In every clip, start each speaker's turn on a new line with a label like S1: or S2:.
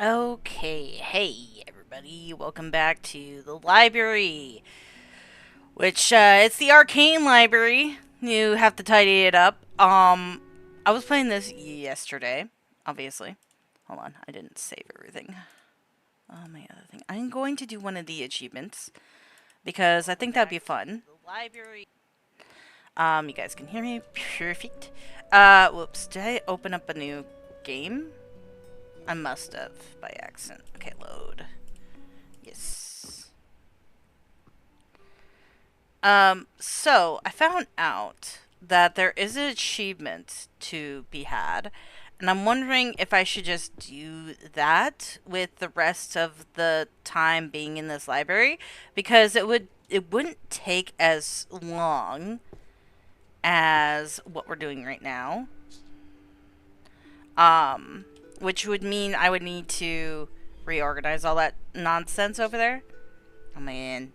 S1: Okay, hey everybody, welcome back to the library, which it's the Arcane library. You have to tidy it up. I was playing this yesterday, obviously. Hold on, I didn't save everything. My other thing. I'm going to do one of the achievements because I think that'd be fun. You guys can hear me, perfect. Whoops, did I open up a new game? I must have by accident. Okay, load. Yes. So I found out that there is an achievement to be had, and I'm wondering if I should just do that with the rest of the time being in this library, because it wouldn't take as long as what we're doing right now. Um, which would mean I would need to reorganize all that nonsense over there. Oh man.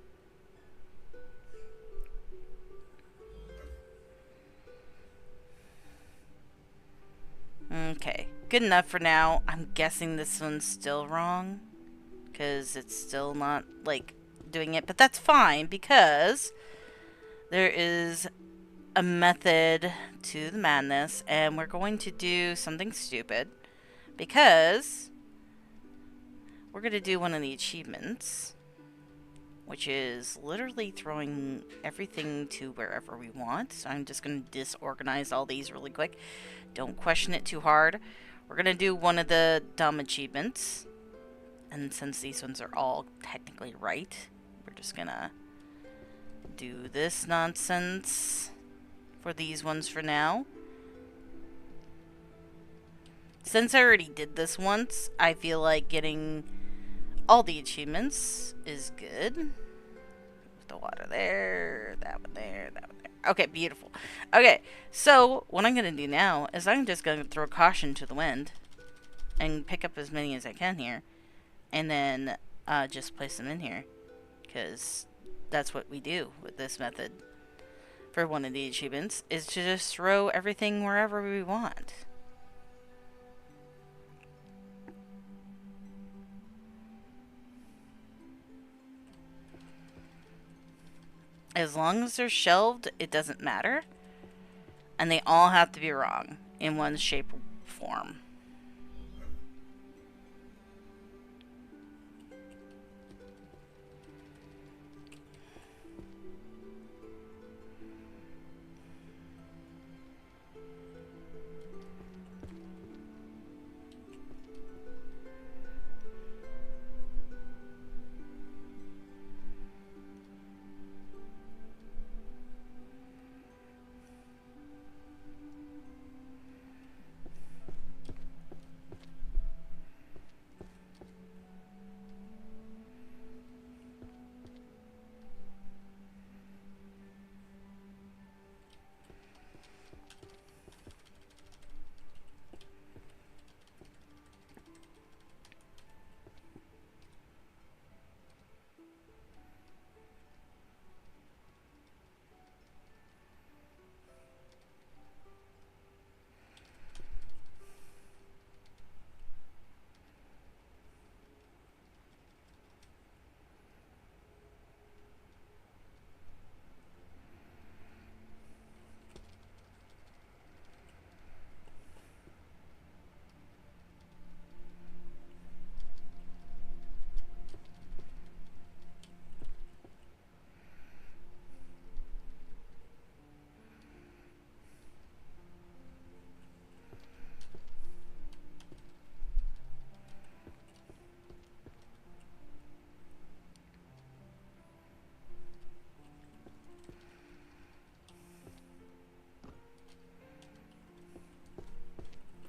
S1: Okay, good enough for now. I'm guessing this one's still wrong because it's still not like doing it, but that's fine because there is a method to the madness, and we're going to do something stupid because we're going to do one of the achievements, which is literally throwing everything to wherever we want. So I'm just going to disorganize all these really quick. Don't question it too hard. We're going to do one of the dumb achievements. And since these ones are all technically right, we're just going to do this nonsense for these ones for now. Since I already did this once, I feel like getting all the achievements is good. The water there, that one there, that one there. Okay, beautiful. Okay, so what I'm going to do now is I'm just going to throw caution to the wind and pick up as many as I can here. And then just place them in here. Because that's what we do with this method for one of the achievements, is to just throw everything wherever we want. As long as they're shelved, it doesn't matter. And they all have to be wrong in one shape or form.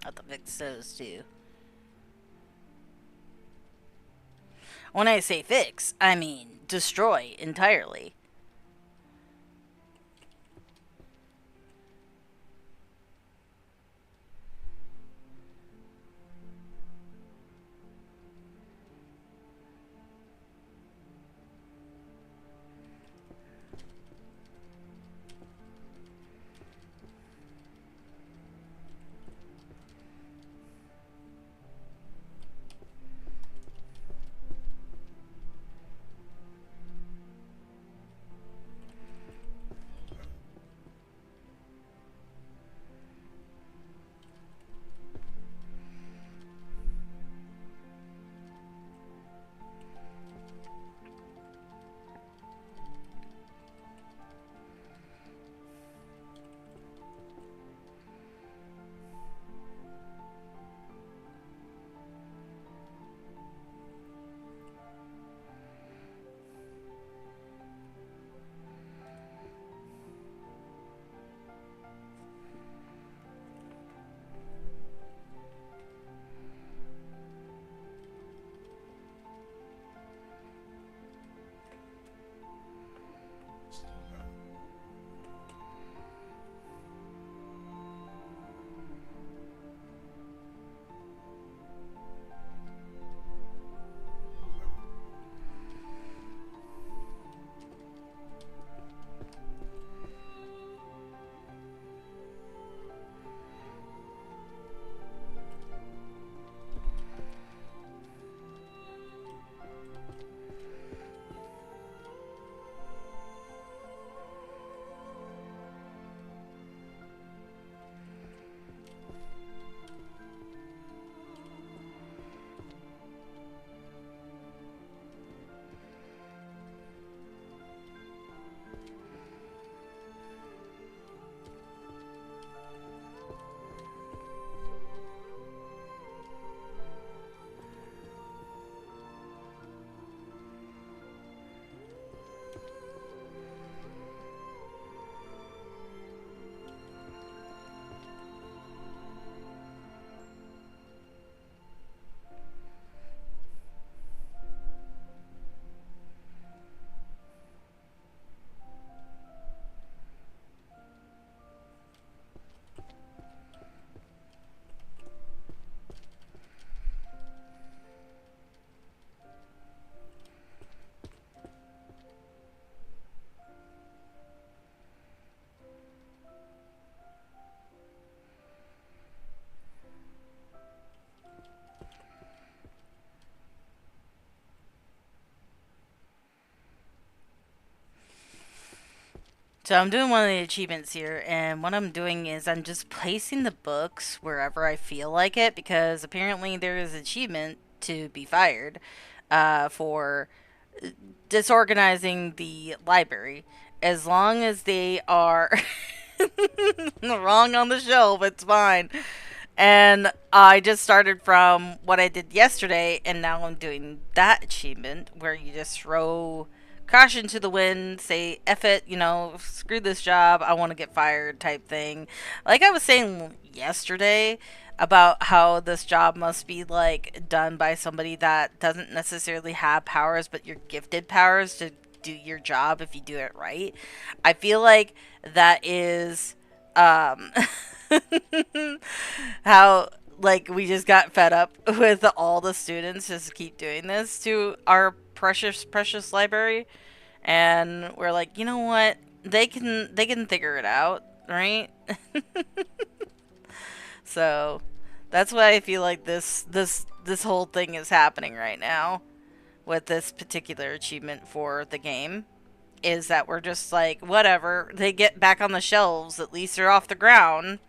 S1: I'll have to fix those too. When I say fix, I mean destroy entirely. So I'm doing one of the achievements here, and what I'm doing is I'm just placing the books wherever I feel like it, because apparently there is an achievement to be fired for disorganizing the library. As long as they are wrong on the shelf, it's fine. And I just started from what I did yesterday, and now I'm doing that achievement where you just throw caution to the wind, say, F it, screw this job, I want to get fired type thing. Like I was saying yesterday about how this job must be like done by somebody that doesn't necessarily have powers, but you're gifted powers to do your job if you do it right. I feel like that is um how like we just got fed up with all the students just keep doing this to our precious library, and we're like, you know what, they can figure it out, right? So that's why I feel like this whole thing is happening right now with this particular achievement for the game, is that we're just like, whatever, they get back on the shelves, at least they're off the ground.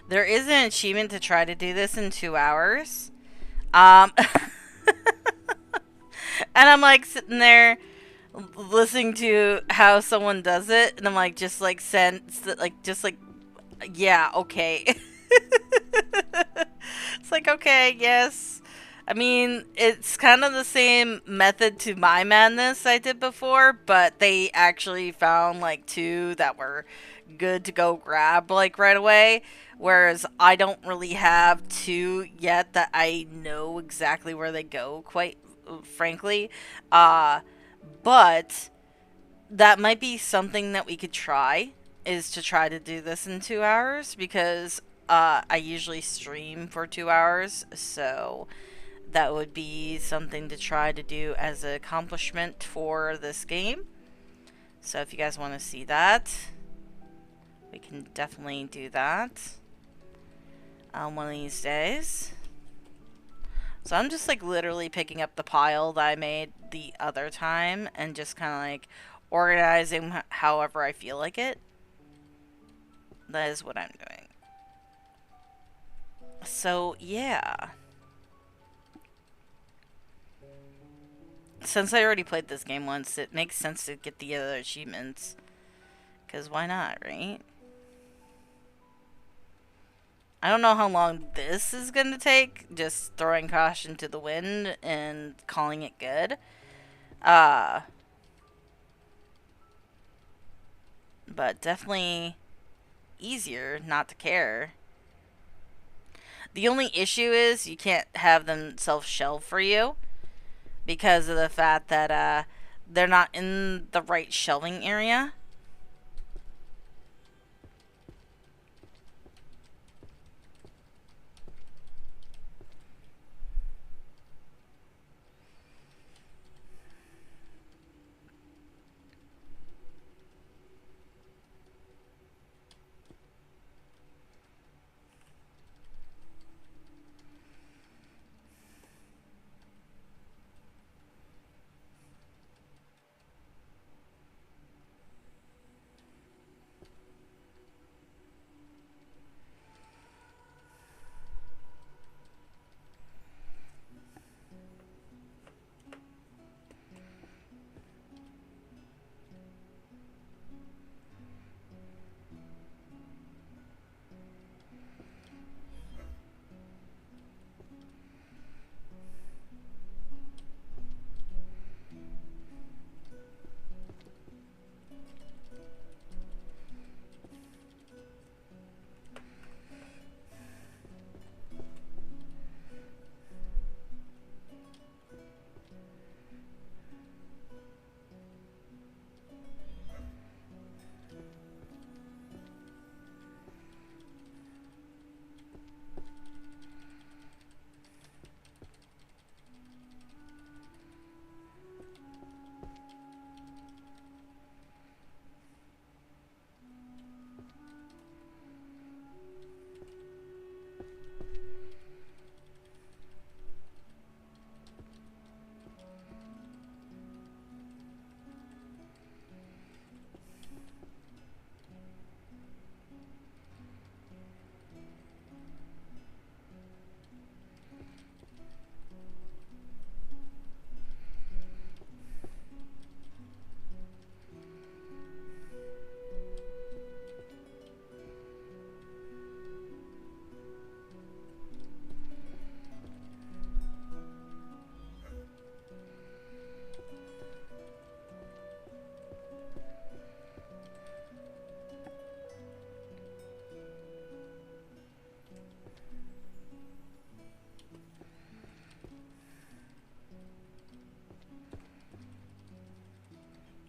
S1: There is an achievement to try to do this in 2 hours. And I'm like sitting there listening to how someone does it, and I'm like, just like sense that, like, just like, yeah, okay. It's like, okay, yes. I mean, it's kind of the same method to my madness I did before, but they actually found like two that were good to go grab like right away. Whereas I don't really have two yet that I know exactly where they go, quite frankly. Uh, but that might be something that we could try, is to try to do this in 2 hours, because I usually stream for 2 hours, so that would be something to try to do as an accomplishment for this game. So if you guys want to see that, we can definitely do that one of these days. So I'm just like literally picking up the pile that I made the other time and just kind of like organizing however I feel like it. That is what I'm doing. So yeah. Since I already played this game once, it makes sense to get the other achievements. Because why not, right? I don't know how long this is going to take, just throwing caution to the wind and calling it good. Uh, but definitely easier not to care. The only issue is you can't have them self-shelve for you because of the fact that they're not in the right shelving area.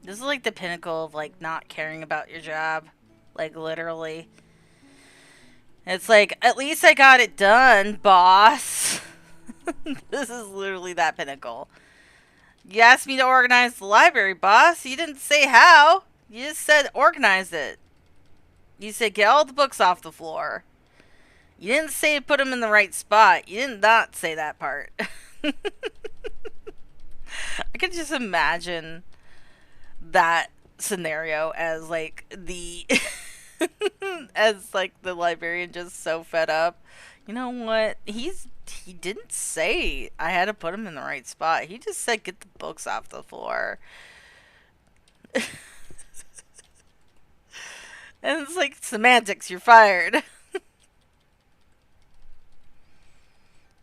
S1: This is like the pinnacle of like not caring about your job. Like literally. It's like, at least I got it done, boss. This is literally that pinnacle. You asked me to organize the library, boss. You didn't say how. You just said organize it. You said get all the books off the floor. You didn't say put them in the right spot. You did not say that part. I could just imagine that scenario as like the as like the librarian just so fed up. You know what? He didn't say I had to put him in the right spot. He just said get the books off the floor. And it's like semantics, you're fired.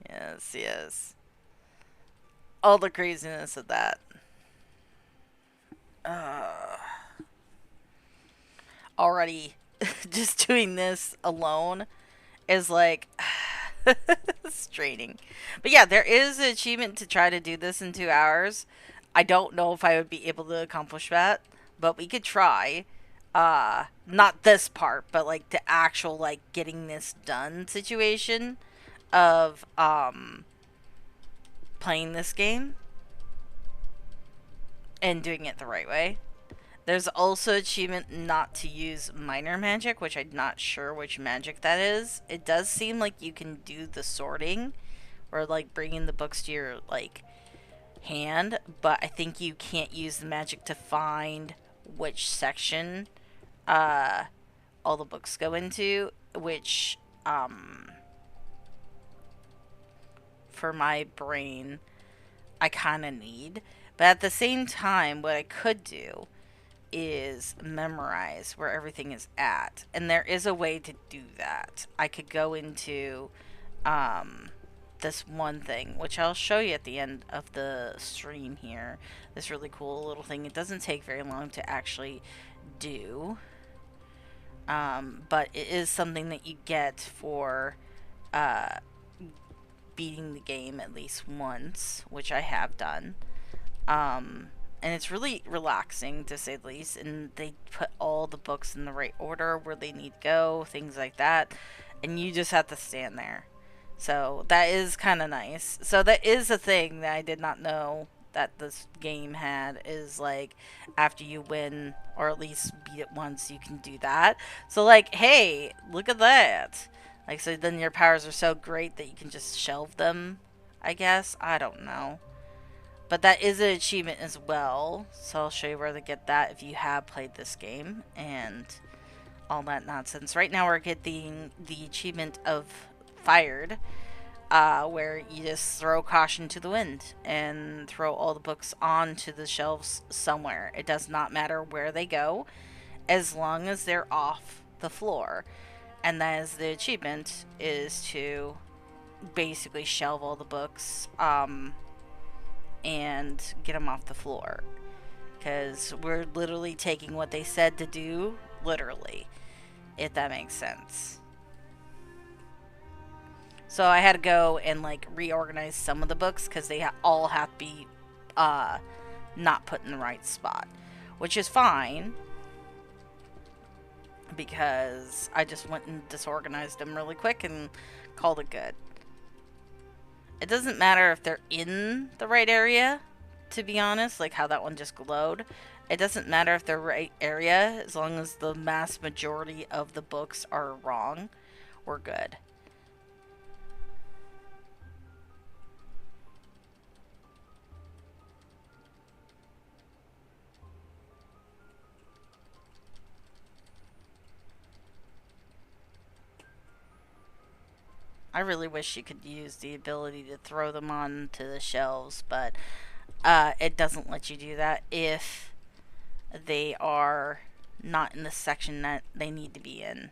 S1: Yes, yes. All the craziness of that. Uh, Already just doing this alone is like straining. But yeah, there is an achievement to try to do this in 2 hours. I don't know if I would be able to accomplish that, but we could try. Not this part, but like the actual like getting this done situation of playing this game and doing it the right way. There's also achievement not to use minor magic, which I'm not sure which magic that is. It does seem like you can do the sorting or like bringing the books to your like hand, but I think you can't use the magic to find which section uh all the books go into, which for my brain I kind of need. But at the same time, what I could do is memorize where everything is at. And there is a way to do that. I could go into um, this one thing, which I'll show you at the end of the stream here. This really cool little thing. It doesn't take very long to actually do. But it is something that you get for uh, beating the game at least once, which I have done. And it's really relaxing to say the least. And they put all the books in the right order where they need to go, things like that. And you just have to stand there. So that is kind of nice. So that is a thing that I did not know that this game had, is like after you win or at least beat it once, you can do that. So like, hey, look at that. Like, so then your powers are so great that you can just shelve them, I guess. I don't know. But that is an achievement as well. So I'll show you where to get that if you have played this game and all that nonsense. Right now we're getting the achievement of Fired, where you just throw caution to the wind and throw all the books onto the shelves somewhere. It does not matter where they go, as long as they're off the floor. And that is the achievement, is to basically shelve all the books and get them off the floor. Because we're literally taking what they said to do, literally, if that makes sense. So I had to go and like reorganize some of the books because they all have to be not put in the right spot, which is fine because I just went and disorganized them really quick and called it good. It doesn't matter if they're in the right area, to be honest, like how that one just glowed. It doesn't matter if they're right area, as long as the mass majority of the books are wrong, we're good. I really wish you could use the ability to throw them onto the shelves, but it doesn't let you do that if they are not in the section that they need to be in.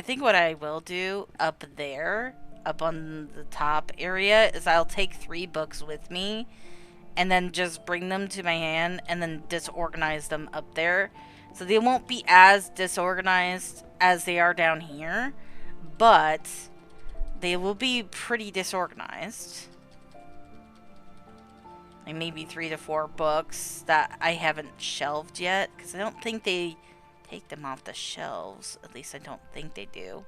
S1: I think what I will do up there, up on the top area, is I'll take 3 books with me and then just bring them to my hand and then disorganize them up there. So they won't be as disorganized as they are down here, but they will be pretty disorganized. Like maybe 3 to 4 books that I haven't shelved yet, because I don't think they take them off the shelves. At least I don't think they do.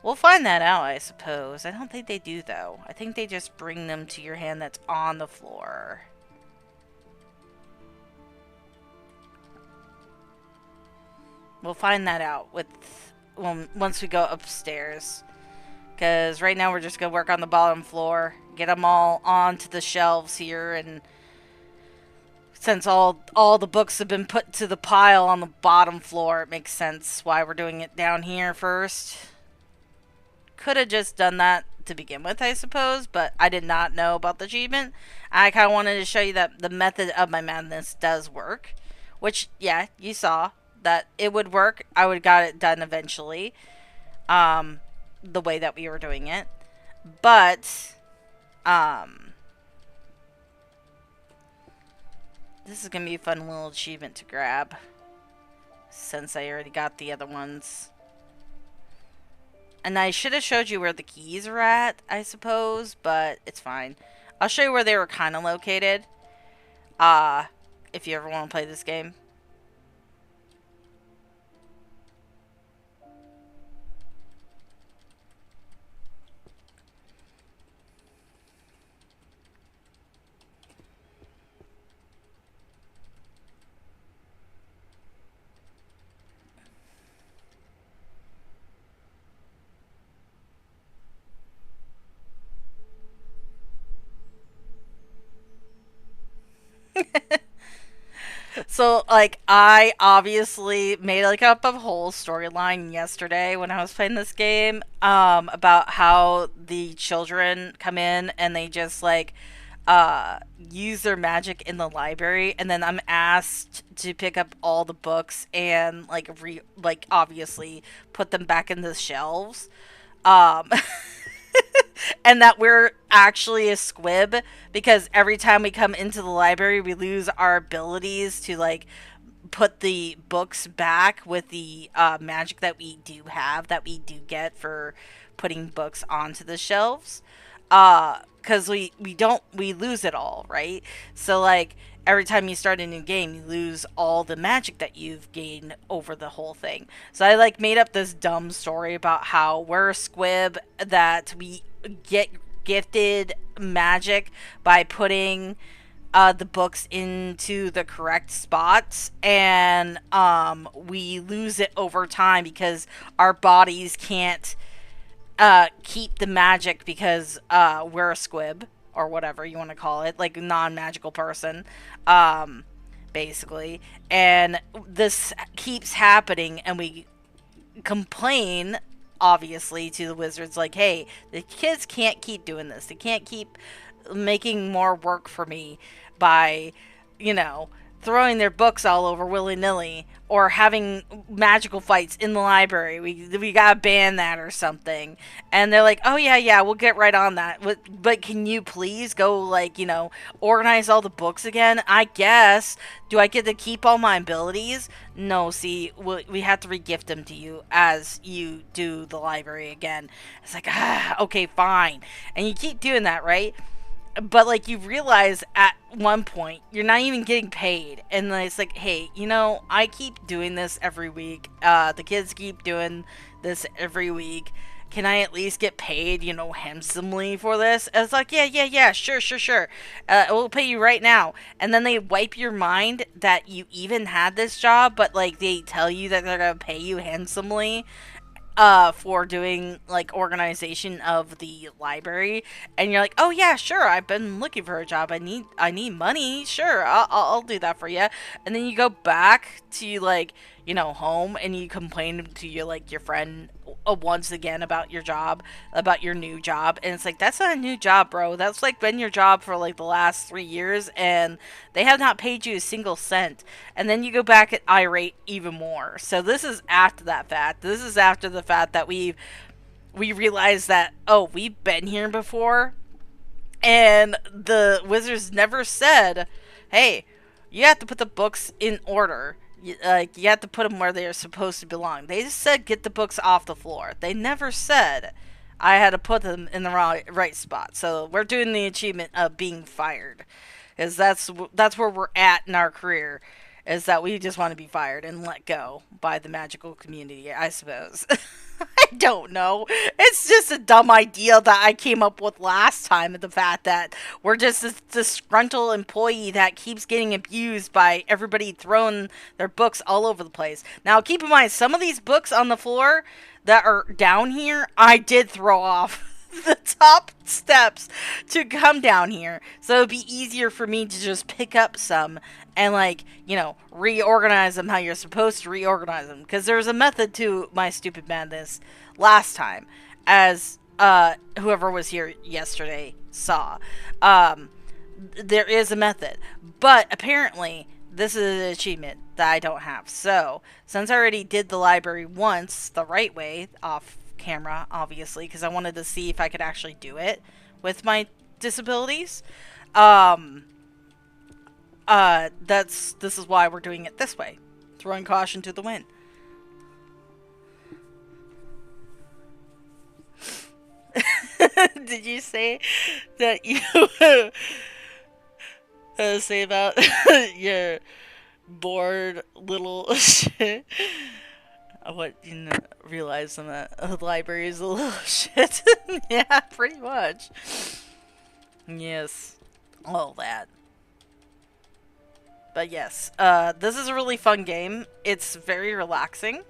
S1: We'll find that out, I suppose. I don't think they do, though. I think they just bring them to your hand that's on the floor. We'll find that out once we go upstairs. Because right now we're just going to work on the bottom floor. Get them all onto the shelves here. And since all the books have been put to the pile on the bottom floor, it makes sense why we're doing it down here first. Could have just done that to begin with, I suppose, but I did not know about the achievement. I kind of wanted to show you that the method of my madness does work, which, yeah, you saw that it would work. I would got it done eventually, the way that we were doing it, but this is gonna be a fun little achievement to grab since I already got the other ones. And I should have showed you where the keys are at, I suppose, but it's fine. I'll show you where they were kind of located, if you ever want to play this game. So, like, I obviously made, like, up a whole storyline yesterday when I was playing this game, about how the children come in and they just, like, use their magic in the library, and then I'm asked to pick up all the books and, like, obviously put them back in the shelves. Um... And that we're actually a squib because every time we come into the library we lose our abilities to like put the books back with the magic that we do have, that we do get for putting books onto the shelves, because we lose it all, right? So like every time you start a new game, you lose all the magic that you've gained over the whole thing. So I like made up this dumb story about how we're a squib, that we get gifted magic by putting the books into the correct spots, and we lose it over time because our bodies can't keep the magic because we're a squib, or whatever you want to call it, like a non-magical person, basically. And this keeps happening, and we complain, obviously, to the wizards, like, hey, the kids can't keep doing this. They can't keep making more work for me by, you know, throwing their books all over willy-nilly, or having magical fights in the library. We gotta ban that or something. And they're like, oh yeah, we'll get right on that. But can you please go, like, you know, organize all the books again? I guess. Do I get to keep all my abilities? No, see, we have to regift them to you as you do the library again. It's like, okay, fine. And you keep doing that, right? But, like, you realize at one point, you're not even getting paid. And it's like, hey, you know, I keep doing this every week. The kids keep doing this every week. Can I at least get paid, you know, handsomely for this? And it's like, yeah, sure. We'll pay you right now. And then they wipe your mind that you even had this job, but, like, they tell you that they're going to pay you handsomely for doing, like, organization of the library, and you're like, oh yeah, sure, I've been looking for a job, I need money, sure, I'll do that for you. And then you go back to, like, home, and you complain to your friend once again about your job, about your new job, and it's like, that's not a new job, bro. That's like been your job for like the last 3 years, and they have not paid you a single cent. And then you go back at irate even more. So this is after that fact. This is after the fact that we realize that, oh, we've been here before, and the wizards never said, hey, you have to put the books in order. You have to put them where they're supposed to belong. They just said, get the books off the floor. They never said I had to put them in the right spot. So we're doing the achievement of being fired, because that's where we're at in our career, is that we just want to be fired and let go by the magical community, I suppose. I don't know. It's just a dumb idea that I came up with last time, the fact that we're just this disgruntled employee that keeps getting abused by everybody throwing their books all over the place. Now, keep in mind, some of these books on the floor that are down here, I did throw off the top steps to come down here, so it'd be easier for me to just pick up some and reorganize them how you're supposed to reorganize them, because there's a method to my stupid madness last time, as whoever was here yesterday saw. There is a method, but apparently this is an achievement that I don't have. So since I already did the library once the right way, off camera, obviously, because I wanted to see if I could actually do it with my disabilities. This is why we're doing it this way, throwing caution to the wind. Did you say that you say about your bored little shit? What, realize that the library is a little shit. Yeah, pretty much. Yes, all that. But yes, this is a really fun game. It's very relaxing.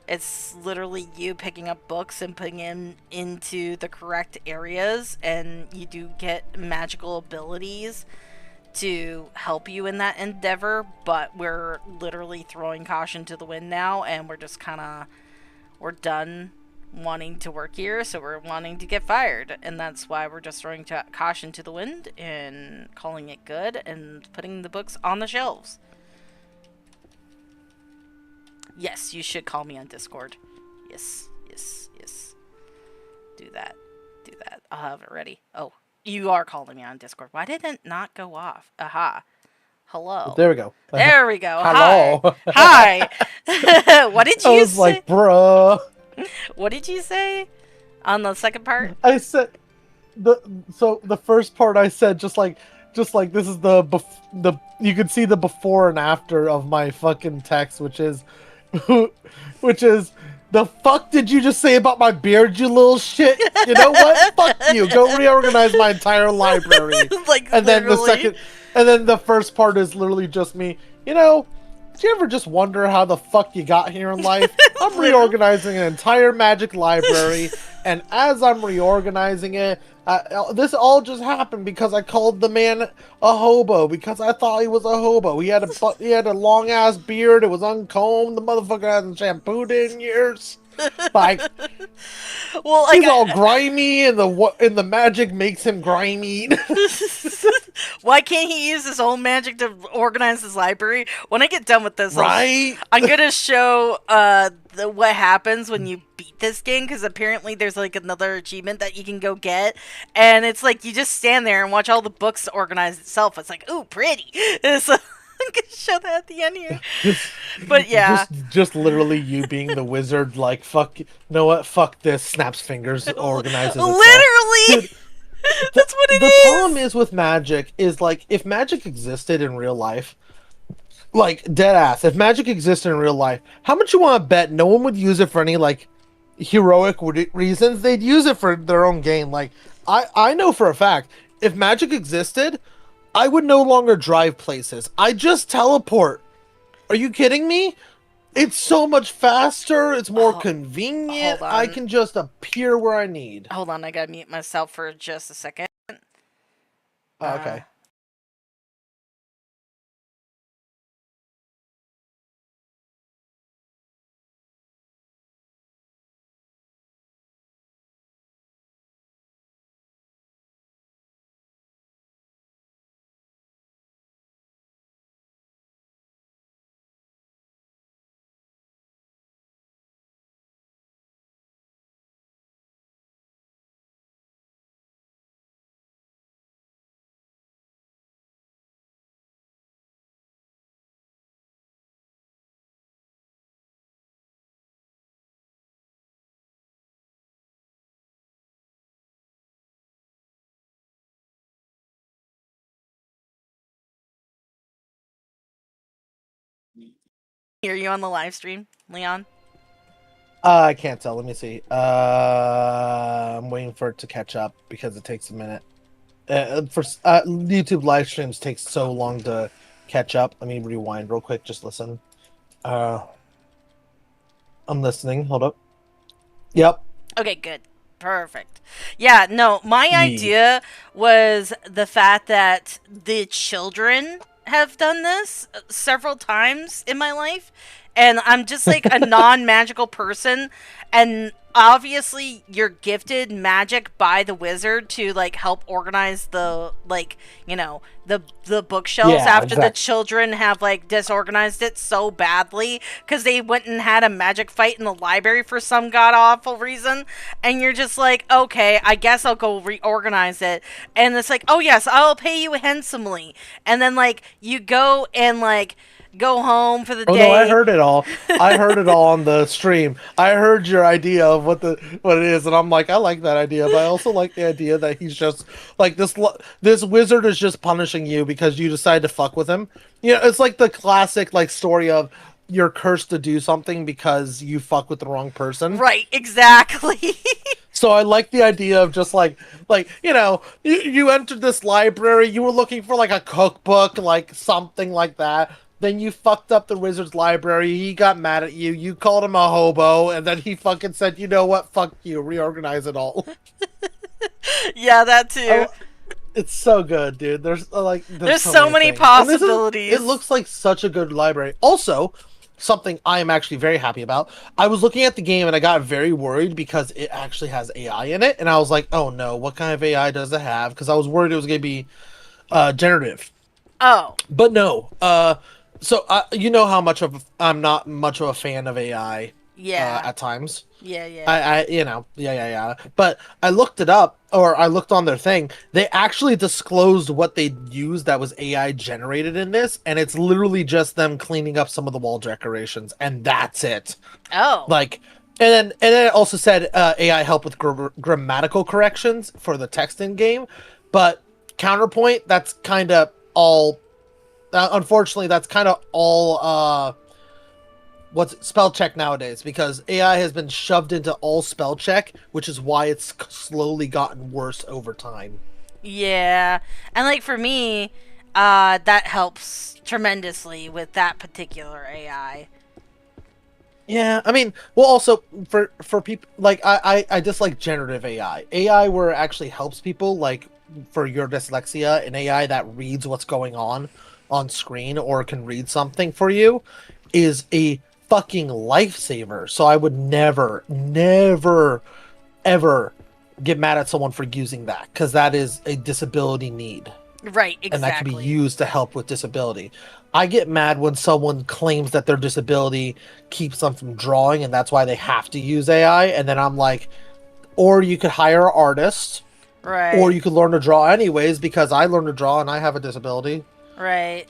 S1: It's literally you picking up books and putting them into the correct areas, and you do get magical abilities to help you in that endeavor, but we're literally throwing caution to the wind now, and we're done wanting to work here, so we're wanting to get fired, and that's why we're just throwing caution to the wind and calling it good and putting the books on the shelves. Yes, you should call me on Discord. Yes. Do that. I'll have it ready. Oh, you are calling me on Discord. Why did it not go off? Aha. Hello.
S2: There we go.
S1: There we go.
S2: Hello.
S1: Hi. What did you say?
S2: I was like, bruh.
S1: What did you say on the second part?
S2: I said the first part I said just like this is the you can see the before and after of my fucking text, which is the fuck did you just say about my beard, you little shit? You know what? Fuck you. Go reorganize my entire library.
S1: Like,
S2: and
S1: literally.
S2: then the first part is literally just me. Did you ever just wonder how the fuck you got here in life? I'm reorganizing an entire magic library, and as I'm reorganizing it, this all just happened because I called the man a hobo, because I thought he was a hobo. He had a long ass beard. It was uncombed. The motherfucker hasn't shampooed in years. Like,
S1: well,
S2: he's all grimy, and the magic makes him grimy.
S1: Why can't he use his own magic to organize his library? When I get done with this,
S2: right?
S1: I'm gonna show what happens when you beat this game, because apparently there's like another achievement that you can go get, and it's like you just stand there and watch all the books organize itself. It's like, ooh, pretty. So I'm gonna show that at the end here. But yeah,
S2: just literally you being the wizard, like, fuck, you know what? Fuck this. Snaps fingers, organizes itself.
S1: Literally. Dude, that's what it is.
S2: The problem is with magic is, like, if magic existed in real life, like, dead ass, if magic existed in real life, how much you want to bet no one would use it for any, like, heroic reasons? They'd use it for their own gain. Like, I know for a fact, if magic existed, I would no longer drive places. I just teleport. Are you kidding me? It's so much faster. It's more convenient. I can just appear where I need.
S1: Hold on, I gotta mute myself for just a second.
S2: Okay.
S1: Hear you on the live stream, Leon?
S2: I can't tell. Let me see. I'm waiting for it to catch up because it takes a minute. YouTube live streams take so long to catch up. Let me rewind real quick. Just listen. Uh, I'm listening. Hold up. Yep.
S1: Okay, good. Perfect. Yeah, no, my idea was the fact that the children have done this several times in my life, and I'm just like a non-magical person, and obviously you're gifted magic by the wizard to like help organize the like, the bookshelves
S2: Yeah,
S1: after the
S2: exactly.
S1: children have like disorganized it so badly because they went and had a magic fight in the library for some god awful reason, and you're just like, okay, I guess I'll go reorganize it, and it's like, oh yes, I'll pay you handsomely, and then like you go and like go home for the
S2: Oh no, I
S1: day.
S2: heard it all. I heard it all on the stream. I heard your idea of what it is, and I'm like, I like that idea, but I also like the idea that he's just like this wizard is just punishing you because you decide to fuck with him. It's like the classic like story of you're cursed to do something because you fuck with the wrong person.
S1: Right, exactly.
S2: So I like the idea of just you entered this library, you were looking for like a cookbook, like something like that. Then you fucked up the wizard's library. He got mad at you. You called him a hobo, and then he fucking said, "You know what? Fuck you. Reorganize it all."
S1: Yeah, that too.
S2: I, it's so good, dude. There's
S1: So many
S2: things. And
S1: possibilities.
S2: it looks like such a good library. Also, something I am actually very happy about. I was looking at the game and I got very worried because it actually has AI in it, and I was like, "Oh no, what kind of AI does it have?" Because I was worried it was going to be generative.
S1: Oh,
S2: But no. So you know how much of I'm not much of a fan of AI
S1: yeah.
S2: at times.
S1: Yeah, yeah.
S2: Yeah. But I looked it up, or I looked on their thing. They actually disclosed what they used that was AI generated in this, and it's literally just them cleaning up some of the wall decorations, and that's it.
S1: Oh.
S2: Like, and then it also said AI help with grammatical corrections for the text in game, but counterpoint, that's kind of all. Unfortunately, that's kind of all. What's spell check nowadays, because AI has been shoved into all spell check, which is why it's slowly gotten worse over time.
S1: Yeah. And like for me, that helps tremendously with that particular AI.
S2: Yeah, I mean, well, also for people like I dislike generative AI where it actually helps people, like for your dyslexia, an AI that reads what's going on screen or can read something for you is a fucking lifesaver. So I would never ever get mad at someone for using that, because that is a disability need,
S1: Right,
S2: and that can be
S1: exactly.
S2: used to help with disability. I get mad when someone claims that their disability keeps them from drawing and that's why they have to use AI, and then I'm like, or you could hire an artist, or
S1: Right.
S2: you could learn to draw anyways, because I learned to draw and I have a disability.
S1: Right.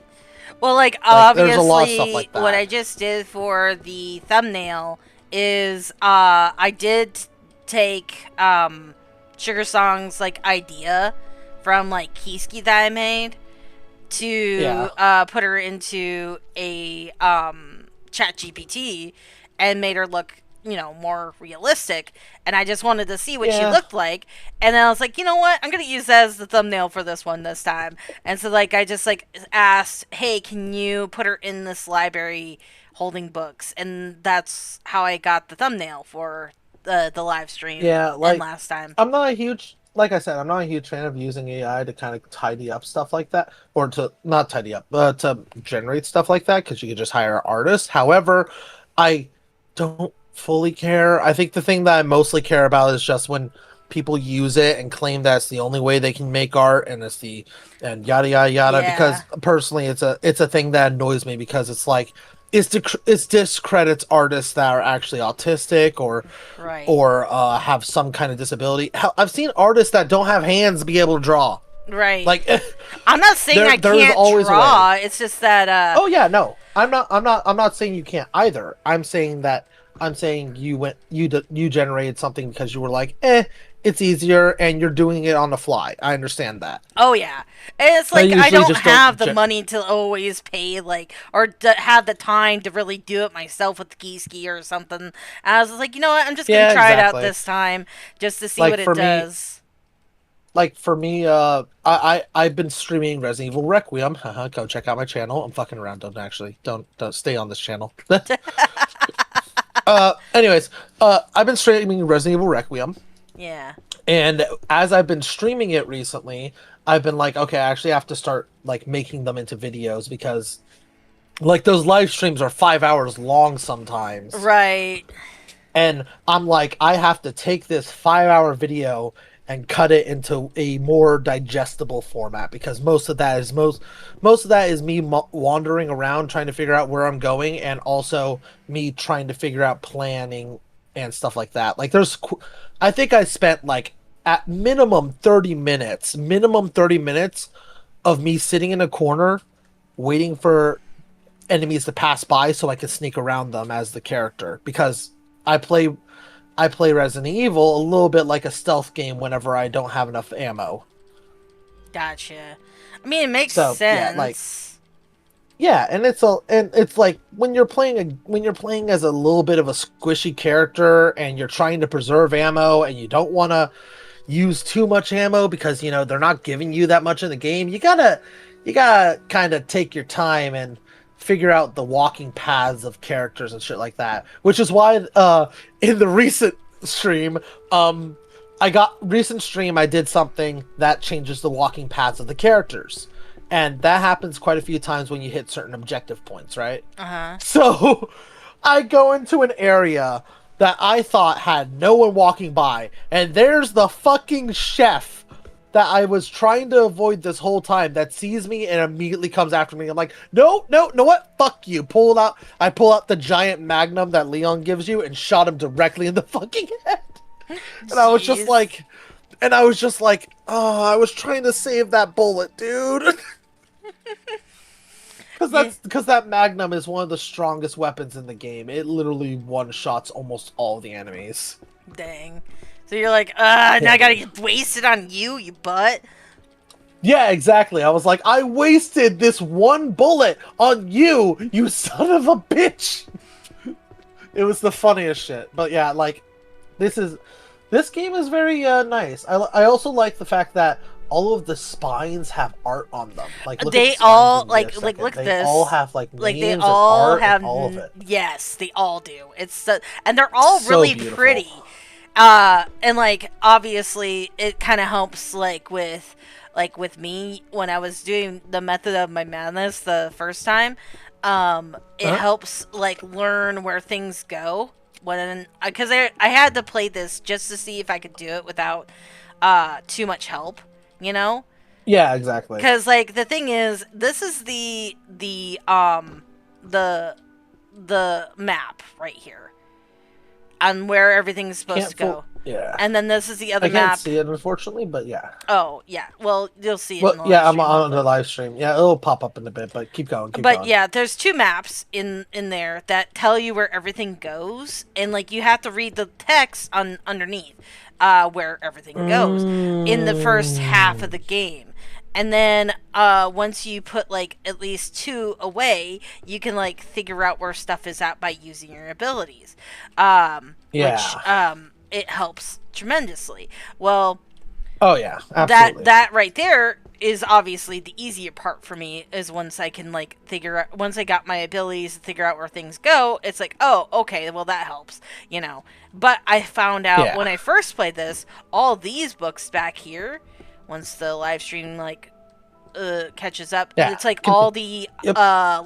S1: Well, like
S2: Like there's a lot of stuff
S1: obviously
S2: like
S1: what
S2: that.
S1: I just did for the thumbnail is I did take Sugar Song's like idea from like Kiski that I made to
S2: Yeah.
S1: put her into a chat GPT and made her look, more realistic. And I just wanted to see what she
S2: Yeah.
S1: looked like. And then I was like, you know what? I'm going to use that as the thumbnail for this one this time. And so like I just like asked, "Hey, can you put her in this library holding books?" And that's how I got the thumbnail for the live stream
S2: Yeah,
S1: and
S2: like
S1: last time.
S2: I'm not a huge like I said, I'm not a huge fan of using AI to kind of tidy up stuff like that, or to not tidy up, but to generate stuff like that, because you could just hire an artist. However, I don't fully care. I think the thing that I mostly care about is just when people use it and claim that's the only way they can make art, and and yada yada yada.
S1: Yeah.
S2: Because personally, it's a thing that annoys me, because it's like it's discredits artists that are actually autistic,
S1: Right.
S2: or have some kind of disability. I've seen artists that don't have hands be able to draw.
S1: Right.
S2: Like
S1: I'm not saying I
S2: there's
S1: can't
S2: always a way.
S1: draw. It's just that
S2: Oh yeah, no. I'm not saying you can't either. I'm saying you generated something because you were like, it's easier and you're doing it on the fly. I understand that.
S1: Oh yeah, and it's
S2: I
S1: like I
S2: usually
S1: don't
S2: just don't.
S1: have the money to always pay or have the time to really do it myself with the key ski or something. And I was like, you know what, I'm just gonna
S2: Yeah,
S1: try it out
S2: exactly.
S1: this time just to see
S2: Like
S1: what it
S2: for me,
S1: does.
S2: I've been streaming Resident Evil Requiem. Go check out my channel. I'm fucking around. Don't stay on this channel. Anyways, I've been streaming Resident Evil Requiem,
S1: Yeah.
S2: and as I've been streaming it recently, I've been like, okay, I actually have to start like making them into videos because like those live streams are 5 hours long sometimes.
S1: Right.
S2: And I'm like, I have to take this 5 hour video and cut it into a more digestible format because most of that is me wandering around trying to figure out where I'm going and also me trying to figure out planning and stuff like that. Like I think I spent like at minimum 30 minutes of me sitting in a corner waiting for enemies to pass by so I can sneak around them as the character because I play I play Resident Evil a little bit like a stealth game whenever I don't have enough ammo.
S1: Gotcha. I mean, it makes
S2: So yeah, like
S1: sense.
S2: yeah, and it's like when you're playing as a little bit of a squishy character and you're trying to preserve ammo and you don't want to use too much ammo because you know they're not giving you that much in the game. You gotta kind of take your time and figure out the walking paths of characters and shit like that. Which is why in the recent stream, recent stream I did something that changes the walking paths of the characters. And that happens quite a few times when you hit certain objective points, right?
S1: Uh huh.
S2: So I go into an area that I thought had no one walking by, and there's the fucking chef that I was trying to avoid this whole time that sees me and immediately comes after me. I'm like, no, no, no, what? Fuck you. I pull out the giant magnum that Leon gives you and shot him directly in the fucking head. And I was just
S1: Jeez.
S2: like, oh, I was trying to save that bullet, dude.
S1: Yeah.
S2: Because that Magnum is one of the strongest weapons in the game. It literally one shots almost all the enemies.
S1: Dang. So you're like, now I
S2: Yeah.
S1: gotta get wasted on you, you butt.
S2: Yeah, exactly. I was like, I wasted this one bullet on you, you son of a bitch. It was the funniest shit. But yeah, like this game is very nice. I also like the fact that all of the spines have art on them. Like look at the
S1: They
S2: spines
S1: all
S2: in here a
S1: like
S2: second.
S1: look at
S2: They
S1: this.
S2: all have like
S1: Like they
S2: names and
S1: all
S2: art
S1: have
S2: and all of it.
S1: yes, they all do. And they're all
S2: So
S1: really
S2: beautiful.
S1: pretty. And like obviously it kind of helps with me when I was doing the method of my madness the first time. It
S2: Huh?
S1: helps like learn where things go when because I had to play this just to see if I could do it without too much help, you know?
S2: Yeah, exactly.
S1: Because like the thing is, this is the the map right here on where everything's supposed to go.
S2: Yeah.
S1: And then this is the other
S2: I can't
S1: map.
S2: see it unfortunately, but yeah.
S1: Oh yeah, well you'll see it
S2: Well,
S1: in the
S2: yeah,
S1: live
S2: I'm
S1: stream,
S2: on the
S1: hopefully.
S2: live stream. Yeah, it'll pop up in a bit, but keep going, keep
S1: But
S2: going.
S1: yeah, there's two maps in there that tell you where everything goes, and like you have to read the text on underneath where everything goes in the first half of the game. And then once you put like at least two away, you can like figure out where stuff is at by using your abilities, which
S2: Yeah.
S1: it helps tremendously. Well,
S2: Oh yeah, absolutely.
S1: that right there is obviously the easier part for me is once I can like figure out once I got my abilities to figure out where things go, it's like, oh, okay, well that helps, you know. But I found out
S2: Yeah.
S1: when I first played this, all these books back here, once the live stream like catches up,
S2: Yeah.
S1: it's like all the
S2: Yep.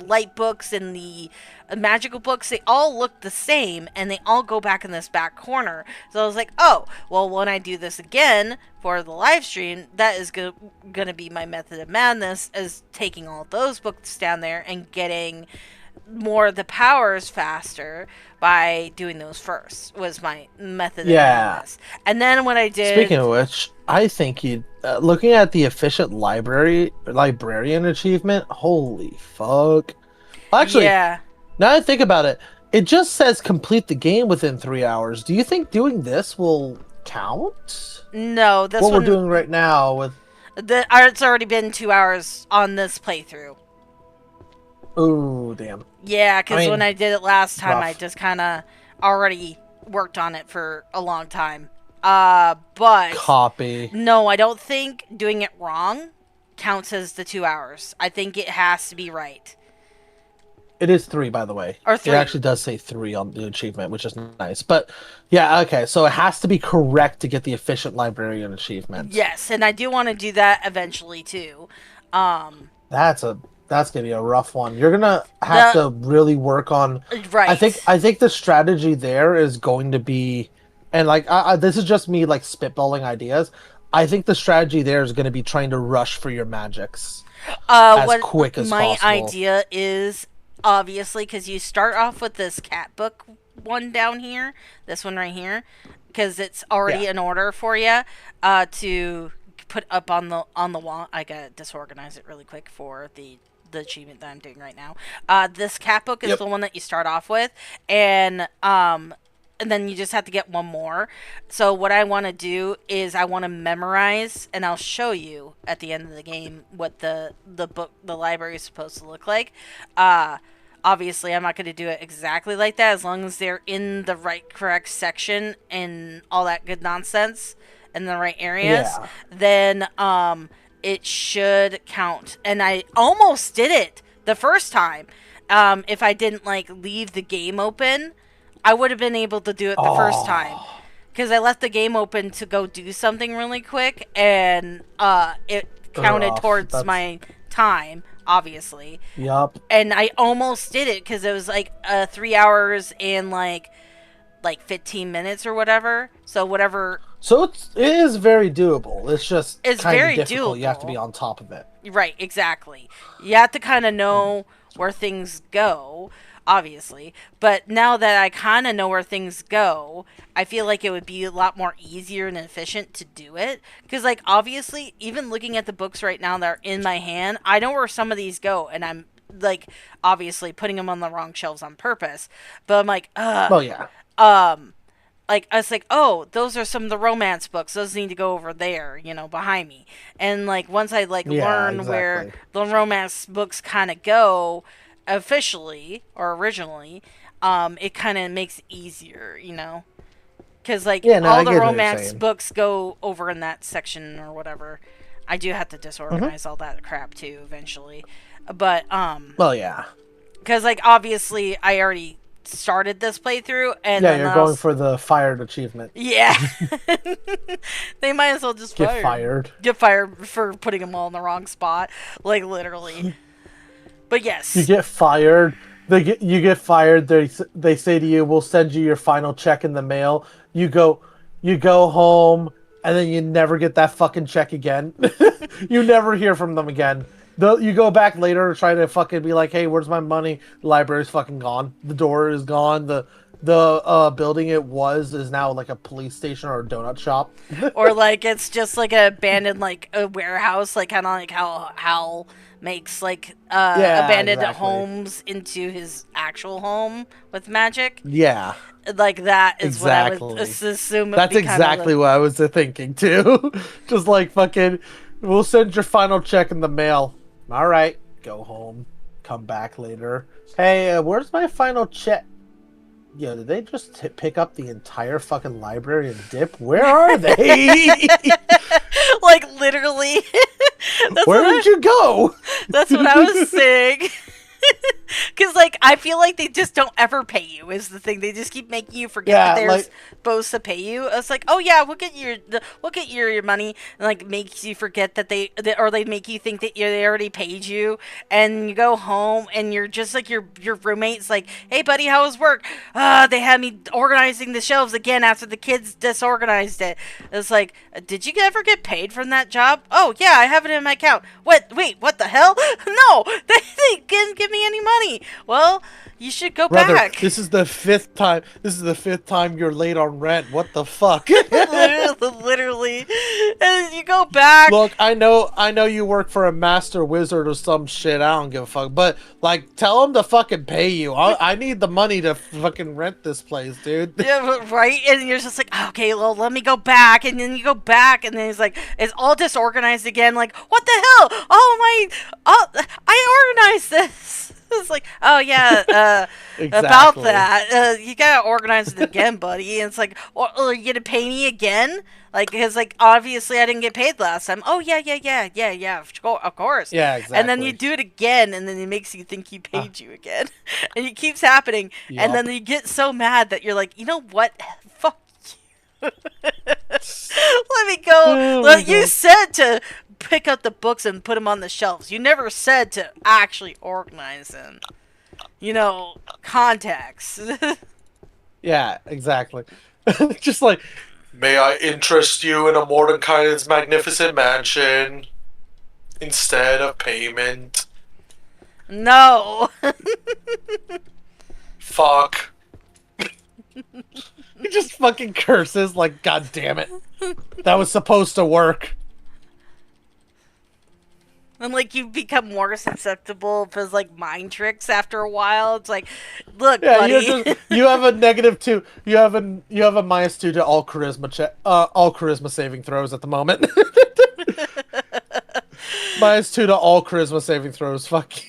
S1: light books and the magical books, they all look the same and they all go back in this back corner. So I was like, oh, well, when I do this again for the live stream, that is gonna be my method of madness, is taking all those books down there and getting more of the powers faster by doing those first, was my method of
S2: Yeah.
S1: madness. And then when I did
S2: Speaking of which, I think you looking at the efficient librarian achievement. Holy fuck! Actually,
S1: yeah.
S2: now I think about it, it just says complete the game within 3 hours. Do you think doing this will count?
S1: No, this
S2: What
S1: one.
S2: we're doing right now with...
S1: It's already been 2 hours on this playthrough.
S2: Ooh, damn.
S1: Yeah, because
S2: I mean,
S1: when I did it last time, I
S2: rough.
S1: just kind of already worked on it for a long time. But
S2: Copy.
S1: no, I don't think doing it wrong counts as the 2 hours. I think it has to be right.
S2: It is 3, by the way.
S1: Or
S2: It
S1: 3.
S2: actually does say 3 on the achievement, which is nice. But yeah, okay. So it has to be correct to get the efficient librarian achievement.
S1: Yes, and I do want to do that eventually too.
S2: That's gonna be a rough one. You're gonna have to really work on.
S1: Right.
S2: I think the strategy there is going to be, and like this is just me like spitballing ideas. I think the strategy there is going to be trying to rush for your magics as
S1: what
S2: quick as
S1: my
S2: possible.
S1: idea is, obviously, because you start off with this cat book one down here, this one right here, because it's already in order for you to put up on the wall. I gotta disorganize it really quick for the achievement that I'm doing right now. This cat book is the one that you start off with, and then you just have to get one more. So what I want to do is I want to memorize, and I'll show you at the end of the game what the library is supposed to look like. Obviously, I'm not going to do it exactly like that, as long as they're in the correct section and all that good nonsense in the right areas.
S2: Yeah.
S1: Then it should count. And I almost did it the first time. If I didn't like leave the game open, I would have been able to do it the first time. Because I left the game open to go do something really quick, and it counted towards my time, obviously.
S2: Yup.
S1: And I almost did it because it was like 3 hours and like 15 minutes or whatever. So whatever.
S2: So it is very doable. It's just
S1: It's
S2: kind
S1: very
S2: of difficult.
S1: doable.
S2: You have to be on top of it.
S1: Right, exactly. You have to kind of know where things go, obviously. But now that I kind of know where things go, I feel like it would be a lot more easier and efficient to do it. Because, like, obviously, even looking at the books right now that are in my hand, I know where some of these go. And I'm, like, obviously putting them on the wrong shelves on purpose. But I'm like,
S2: Well, yeah.
S1: like, I was like, oh, those are some of the romance books. Those need to go over there, behind me. And, like, once I, learn where the romance books kind of go officially or originally, it kind of makes it easier, Because, all the romance books go over in that section or whatever. I do have to disorganize all that crap, too, eventually. But,
S2: well, yeah.
S1: Because, obviously, I already started this playthrough, and
S2: yeah, you're going for the fired achievement.
S1: Yeah. They might as well just
S2: get fired
S1: for putting them all in the wrong spot, literally. But yes,
S2: you get fired. You get fired. They say to you, "We'll send you your final check in the mail." You go home, and then you never get that fucking check again. You never hear from them again. You go back later to try to fucking be like, hey, where's my money? The library's fucking gone. The door is gone. The building it is now like a police station or a donut shop.
S1: Or it's just an abandoned a warehouse, kind of like how Hal makes abandoned homes into his actual home with magic.
S2: Yeah.
S1: That is what I would assume.
S2: That's exactly what I was thinking too. Just fucking, we'll send your final check in the mail. All right, go home, come back later. Hey, where's my final check? Yo, did they just pick up the entire fucking library and dip? Where are they?
S1: Literally.
S2: Where did you go?
S1: That's what I was saying. Because, I feel like they just don't ever pay you, is the thing. They just keep making you forget that they're supposed to pay you. It's like, oh, yeah, we'll get your money. And, makes you forget that they make you think that they already paid you. And you go home, and you're just your roommate's like, hey, buddy, how was work? They had me organizing the shelves again after the kids disorganized it. It's like, did you ever get paid from that job? Oh, yeah, I have it in my account. What? Wait, what the hell? No, they didn't give me any money. Well, you should go back.
S2: This is the fifth time. This is the fifth time you're late on rent. What the fuck?
S1: Literally. And you go back.
S2: Look, I know you work for a master wizard or some shit. I don't give a fuck. But like, tell him to fucking pay you. I need the money to fucking rent this place, dude.
S1: Yeah, right? And you're just like, okay, well, let me go back. And then you go back, and then he's like, it's all disorganized again. Like, what the hell? I organized this. It's like, oh yeah, about
S2: Exactly.
S1: that, you gotta organize it again, buddy. And it's like, well, are you gonna pay me again? Like, because like obviously I didn't get paid last time. Oh yeah, of course.
S2: Yeah,
S1: And then you
S2: exactly.
S1: do it again, and then it makes you think he paid you again, and it keeps happening. And then
S2: Yup.
S1: you get so mad that you're like, you know what? Fuck you. Let me go.
S2: Oh my
S1: You
S2: god.
S1: said to pick up the books and put them on the shelves. You never said to actually organize them. Contacts.
S2: Yeah, exactly. Just like, may I interest you in a Mordecai's magnificent mansion instead of payment?
S1: No.
S2: Fuck. He just fucking curses like, God damn it. That was supposed to work.
S1: And like you become more susceptible to like mind tricks after a while. It's like, look,
S2: Yeah,
S1: buddy.
S2: you have a -2. You have a -2 to all charisma saving throws at the moment. -2 to all charisma saving throws. Fuck you.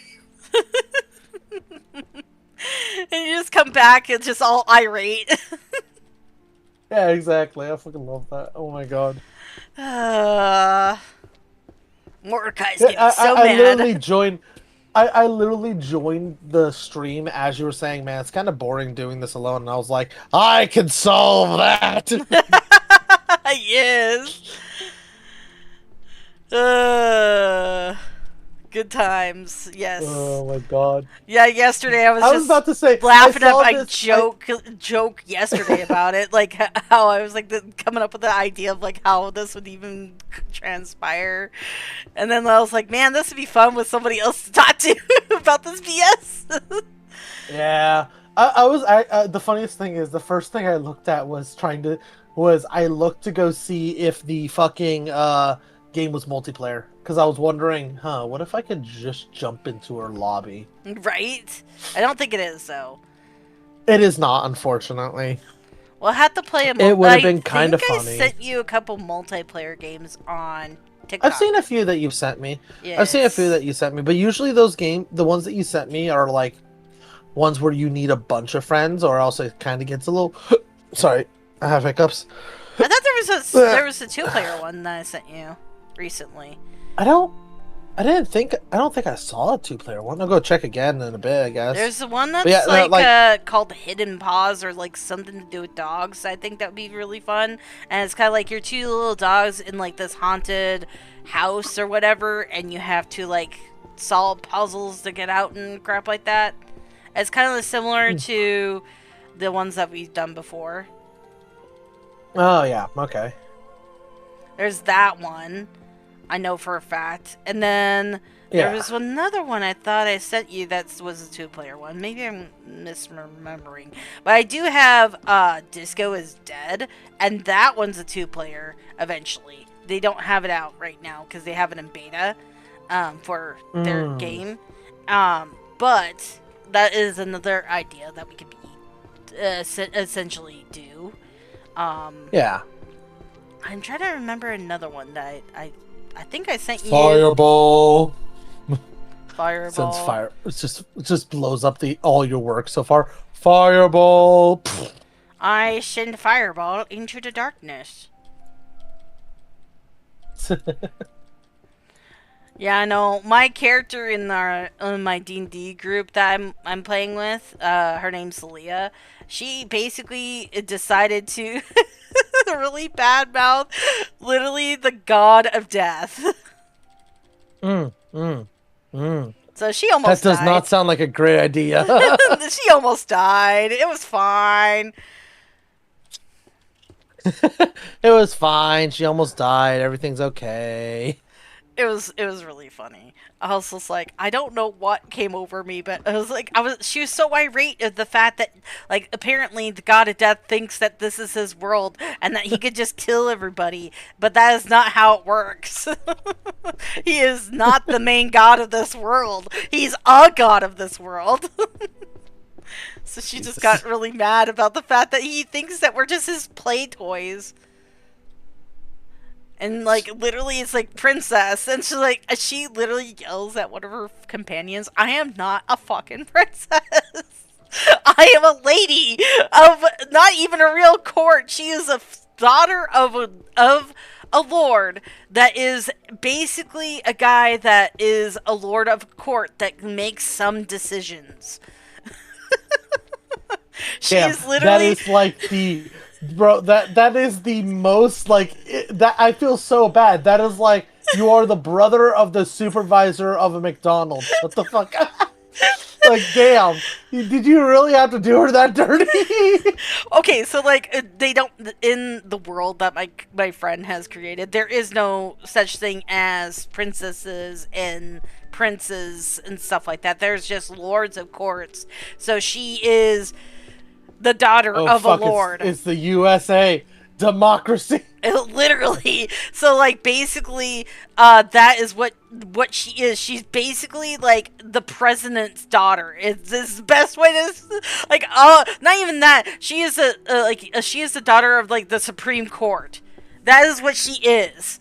S1: And you just come back and just all irate.
S2: Yeah, exactly. I fucking love that. Oh my god.
S1: Mordecai's
S2: Yeah,
S1: getting so
S2: I
S1: mad.
S2: literally joined. I literally joined the stream as you were saying, man, it's kind of boring doing this alone. And I was like, I can solve that.
S1: Yes. Uh, good times. Yes.
S2: Oh my god.
S1: Yeah, yesterday I was
S2: I was
S1: just
S2: about to say,
S1: laughing
S2: I
S1: at
S2: saw
S1: my
S2: this.
S1: joke yesterday about it, like how I was like coming up with the idea of like how this would even transpire, and then I was like, man, this would be fun with somebody else to talk to about this BS.
S2: Yeah, the funniest thing is the first thing I looked at was I looked to go see if the fucking game was multiplayer because I was wondering, what if I could just jump into her lobby?
S1: Right? I don't think it is though.
S2: It is not, unfortunately.
S1: We'll have to play a.
S2: It would have
S1: I
S2: been kind of
S1: think I
S2: funny.
S1: sent you a couple multiplayer games on TikTok.
S2: I've seen a few that you've sent me.
S1: Yes.
S2: I've seen a few that you sent me, but usually the ones that you sent me are like ones where you need a bunch of friends, or else it kind of gets a little. Sorry, I have hiccups.
S1: I thought there was a 2-player one that I sent you recently.
S2: I don't think I saw a 2-player one. I'll go check again in a bit, I guess.
S1: There's the one that's
S2: yeah,
S1: called Hidden Paws, or like something to do with dogs. I think that would be really fun. And it's kind of like your two little dogs in like this haunted house or whatever, and you have to like solve puzzles to get out and crap like that. It's kind of similar to the ones that we've done before.
S2: Oh yeah, okay.
S1: There's that one, I know for a fact. And then there was another one I thought I sent you that was a 2-player one. Maybe I'm misremembering. But I do have Disco is Dead, and that one's a 2-player eventually. They don't have it out right now because they have it in beta for their game. But that is another idea that we could essentially do.
S2: Yeah.
S1: I'm trying to remember another one that I think I sent you.
S2: Fireball.
S1: Fireball.
S2: Since fire, it just blows up all your work so far. Fireball.
S1: I send fireball into the darkness. Yeah, I know. My character in my D&D group that I'm playing with, her name's Leah. She basically decided to really bad mouth literally the god of death. So she almost
S2: That does
S1: died.
S2: not sound like a great idea.
S1: She almost died. It was fine.
S2: It was fine. She almost died. Everything's okay.
S1: it was really funny. I was just like, I don't know what came over me, but I was like, she was so irate at the fact that, like, apparently the god of death thinks that this is his world and that he could just kill everybody, but that is not how it works. He is not the main god of this world. He's a god of this world. So she just got really mad about the fact that he thinks that we're just his play toys. And, like, literally, it's like, princess. And she's like, she literally yells at one of her companions, I am not a fucking princess. I am a lady of not even a real court. She is a daughter of a lord that is basically a guy that is a lord of court that makes some decisions. She
S2: Damn,
S1: is literally...
S2: that is like the... Bro, that is the most, like, that I feel so bad. That is like, you are the brother of the supervisor of a McDonald's. What the fuck? Like, damn. Did you really have to do her that dirty?
S1: Okay, so, like, they don't... In the world that my friend has created, there is no such thing as princesses and princes and stuff like that. There's just lords of courts. So she is... the daughter of a lord.
S2: It's the USA. Democracy.
S1: Literally. So, like, basically, that is what she is. She's basically, like, the president's daughter. It's the best way to... Like, not even that. She is she is the daughter of, like, the Supreme Court. That is what she is.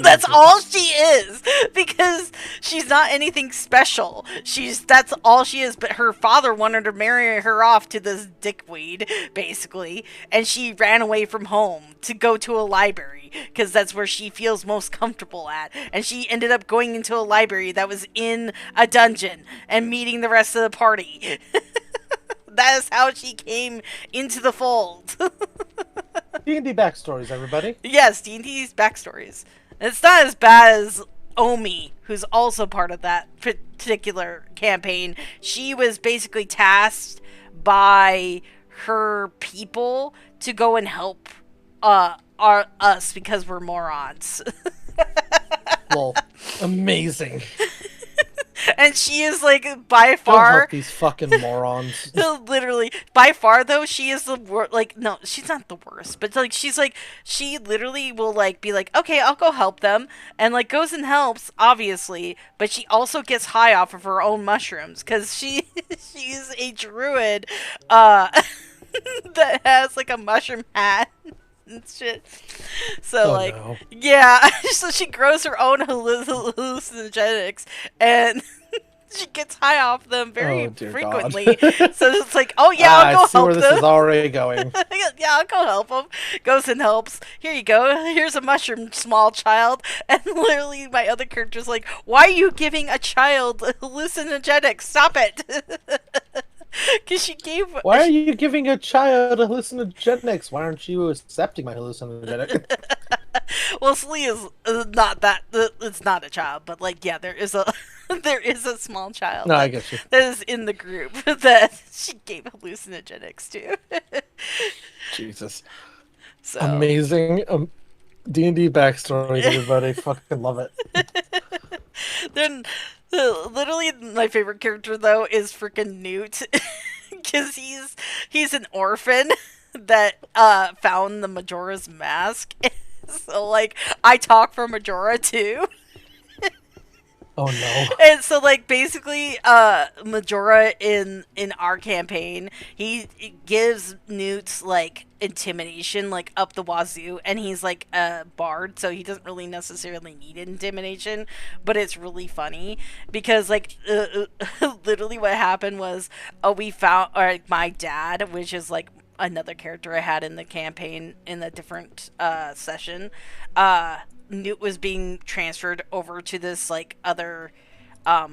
S1: That's all she is, because she's not anything special. That's all she is, but her father wanted to marry her off to this dickweed, basically, and she ran away from home to go to a library, because that's where she feels most comfortable at, and she ended up going into a library that was in a dungeon, and meeting the rest of the party. That is how she came into the fold.
S2: D&D backstories, everybody.
S1: Yes, D&D's backstories. It's not as bad as Omi, who's also part of that particular campaign. She was basically tasked by her people to go and help us because we're morons.
S2: Lol. Amazing.
S1: And she is, like, by
S2: Don't
S1: far...
S2: help these fucking morons.
S1: Literally. By far, though, she is the worst. Like, no, she's not the worst. But, like, she literally will, like, be like, okay, I'll go help them. And, like, goes and helps, obviously. But she also gets high off of her own mushrooms. Because she's a druid, that has, like, a mushroom hat. And shit. So,
S2: no.
S1: Yeah. So she grows her own hallucinogenics, and she gets high off them very frequently. So it's like, oh yeah, I'll go
S2: I see
S1: help
S2: where
S1: them.
S2: this is already going.
S1: Yeah, I'll go help them. Goes and helps. Here you go. Here's a mushroom, small child. And literally, my other character's like, why are you giving a child hallucinogenics? Stop it. Because she gave...
S2: Why are you giving a child hallucinogenics? Why aren't you accepting my hallucinogenic?
S1: Well, Slee is not that... It's not a child, but, like, yeah, there is a small child.
S2: No, I get you.
S1: That is in the group that she gave hallucinogenics to.
S2: Jesus.
S1: So.
S2: Amazing. D&D backstories, everybody. Fucking love it.
S1: Then... Literally, my favorite character, though, is freaking Newt. Because he's an orphan that found the Majora's Mask. So, like, I talk for Majora, too.
S2: Oh, no.
S1: And so, like, basically, Majora in our campaign, he gives Newt's, like, intimidation, like, up the wazoo, and he's, like, a bard, so he doesn't really necessarily need intimidation, but it's really funny, because, like, literally what happened was, we found, or, like, my dad, which is, like, another character I had in the campaign in a different, session, Newt was being transferred over to this, like, other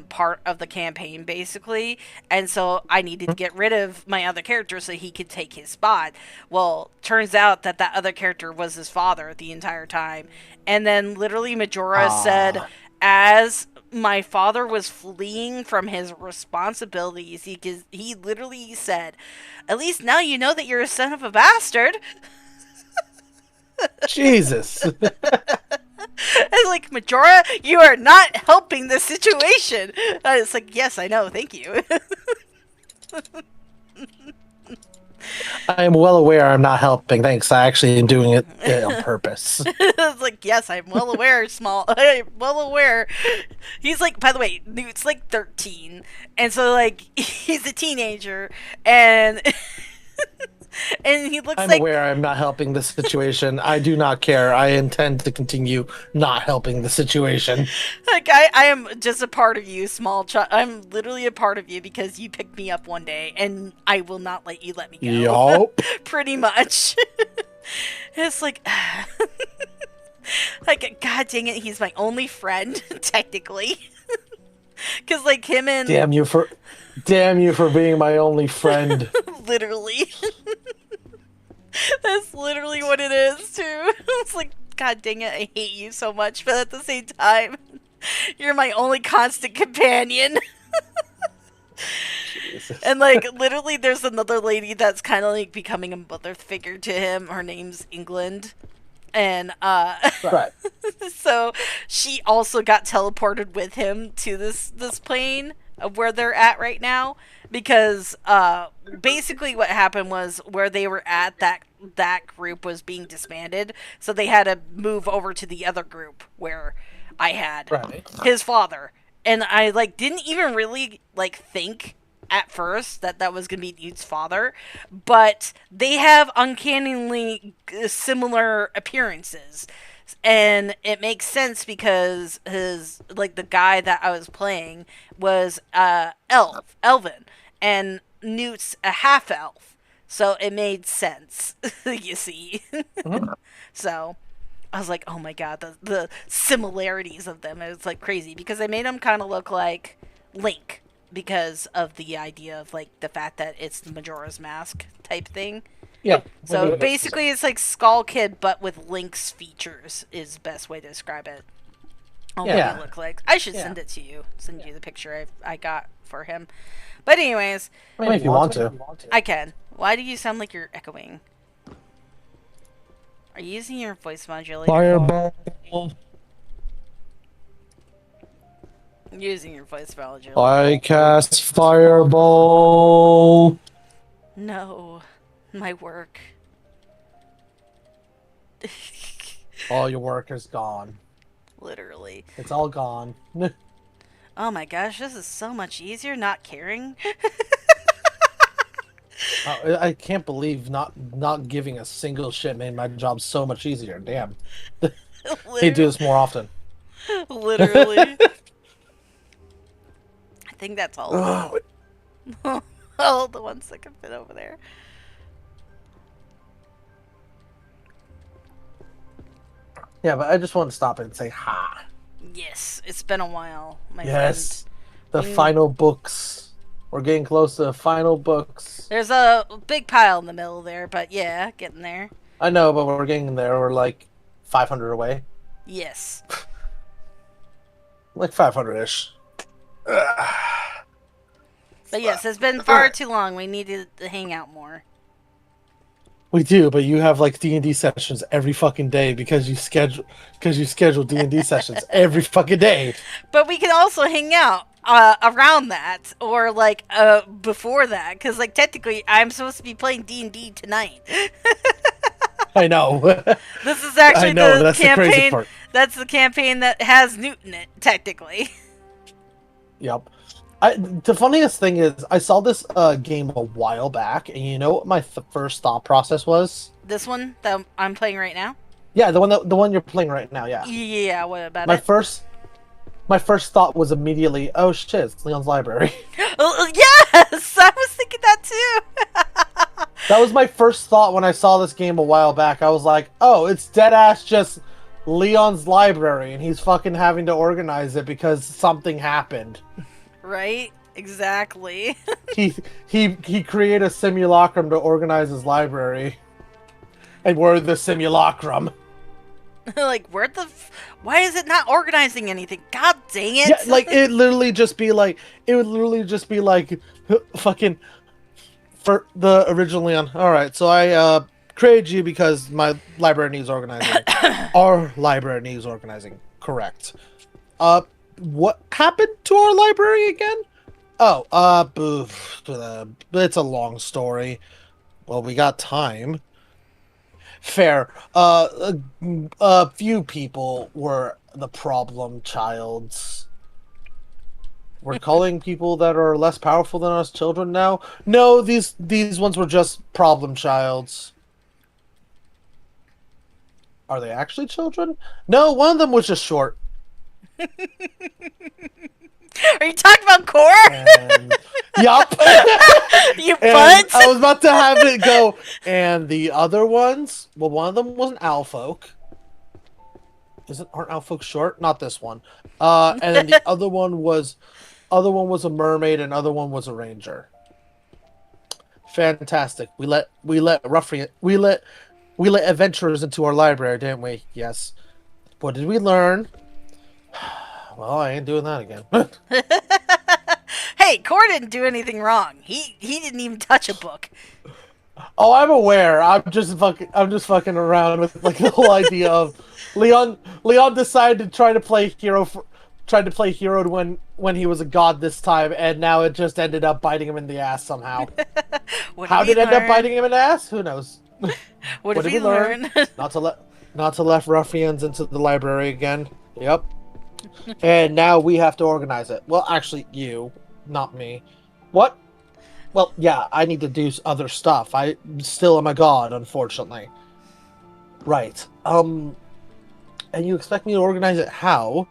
S1: part of the campaign, basically, and so I needed to get rid of my other character so he could take his spot. Well, turns out that other character was his father the entire time, and then literally Majora said, as my father was fleeing from his responsibilities, he literally said, at least now you know that you're a son of a bastard.
S2: Jesus.
S1: It's like, Majora, you are not helping the situation. It's like, yes, I know, thank you.
S2: I am well aware I'm not helping. Thanks. I actually am doing it on purpose.
S1: It's like, yes, I'm well aware, I'm well aware. He's like, by the way, Newt's like 13, and so like he's a teenager, and and he looks
S2: I'm
S1: like
S2: aware I'm not helping the situation. I do not care. I intend to continue not helping the situation.
S1: like I am just a part of you, small child. I'm literally a part of you because you picked me up one day, and I will not let you let me go.
S2: Yup.
S1: Pretty much. It's like, like, god dang it, he's my only friend, technically. Because like him and
S2: Damn you for being my only friend.
S1: literally, that's literally what it is too. It's like, god dang it, I hate you so much, but at the same time, you're my only constant companion.
S2: Jesus.
S1: And like literally there's another lady that's kind of like becoming a mother figure to him. Her name's England. And
S2: Right.
S1: so she also got teleported with him to this plane of where they're at right now, because basically what happened was where they were at, that group was being disbanded, so they had to move over to the other group where I had his father. And I like didn't even really like think at first that was gonna be Newt's father, but they have uncannily similar appearances, and it makes sense because his like the guy that I was playing was elven, and Newt's a half elf, so it made sense. You see.
S2: Mhm.
S1: So I was like, oh my god, the similarities of them. It was like crazy because they made him kind of look like Link because of the idea of like the fact that it's the Majora's Mask type thing.
S2: Yeah.
S1: So basically, it's like Skull Kid but with Link's features is the best way to describe it. What it look like. I should send it to you. Send you the picture I got for him. But anyways,
S2: I mean, if you want to.
S1: I can. Why do you sound like you're echoing? Are you using your voice modulator?
S2: Fireball.
S1: I'm using your voice modulator.
S2: I cast fireball.
S1: No, my work.
S2: All your work is gone.
S1: Literally.
S2: It's all gone.
S1: Oh my gosh, this is so much easier not caring.
S2: I can't believe not giving a single shit made my job so much easier. Damn. They do this more often.
S1: Literally. I think that's all of them. All the ones that can fit over there.
S2: Yeah, but I just want to stop it and say ha.
S1: Yes, it's been a while, my
S2: Yes.
S1: friend.
S2: The final books. We're getting close to the final books.
S1: There's a big pile in the middle there, but yeah, getting there.
S2: I know, but we're getting there. We're like 500 away.
S1: Yes.
S2: Like 500-ish.
S1: But yes, it's been far too long. We need to hang out more.
S2: We do, but you have like D&D sessions every fucking day because you schedule D&D sessions every fucking day.
S1: But we can also hang out around that, or like before that, because like technically I'm supposed to be playing D&D tonight.
S2: I know.
S1: This is actually the
S2: that's
S1: campaign.
S2: The crazy part.
S1: That's the campaign that has Newt in it, technically.
S2: Yep. The funniest thing is, I saw this game a while back, and you know what my first thought process was?
S1: This one that I'm playing right now?
S2: Yeah, the one you're playing right now. Yeah.
S1: Yeah. What about
S2: my
S1: it?
S2: My first thought was immediately, oh shit, it's Leon's library.
S1: Oh, yes, I was thinking that too.
S2: That was my first thought when I saw this game a while back. I was like, oh, it's deadass just Leon's library, and he's fucking having to organize it because something happened.
S1: Right? Exactly.
S2: he created a simulacrum to organize his library. And we're the simulacrum.
S1: Like, why is it not organizing anything? God dang it!
S2: Yeah, like it would literally just be like fucking for the original Leon. All right, so I created you because my library needs organizing. Our library needs organizing. Correct. What happened to our library again? Oh, it's a long story. Well, we got time. Fair. A few people were the problem childs. We're calling people that are less powerful than us children now. No, these ones were just problem childs. Are they actually children? No, one of them was just short.
S1: Are you talking about Core?
S2: And yup.
S1: You
S2: And
S1: butt.
S2: I was about to have it go. And the other ones, well, one of them was an Owlfolk. Aren't Owlfolk short? Not this one. And then the other one was a mermaid, and other one was a ranger. Fantastic. We let adventurers into our library, didn't we? Yes. What did we learn? Well, I ain't doing that again.
S1: Hey, Core didn't do anything wrong. He didn't even touch a book.
S2: Oh, I'm aware. I'm just fucking around with like the whole idea of Leon decided to try to play hero when he was a god this time, and now it just ended up biting him in the ass somehow. How did it end up biting him in the ass? Who knows?
S1: What did we learn?
S2: Not to let ruffians into the library again. Yep. And now we have to organize it. Well, actually, you, not me. What? Well, yeah, I need to do other stuff. I still am a god, unfortunately. Right. And you expect me to organize it how?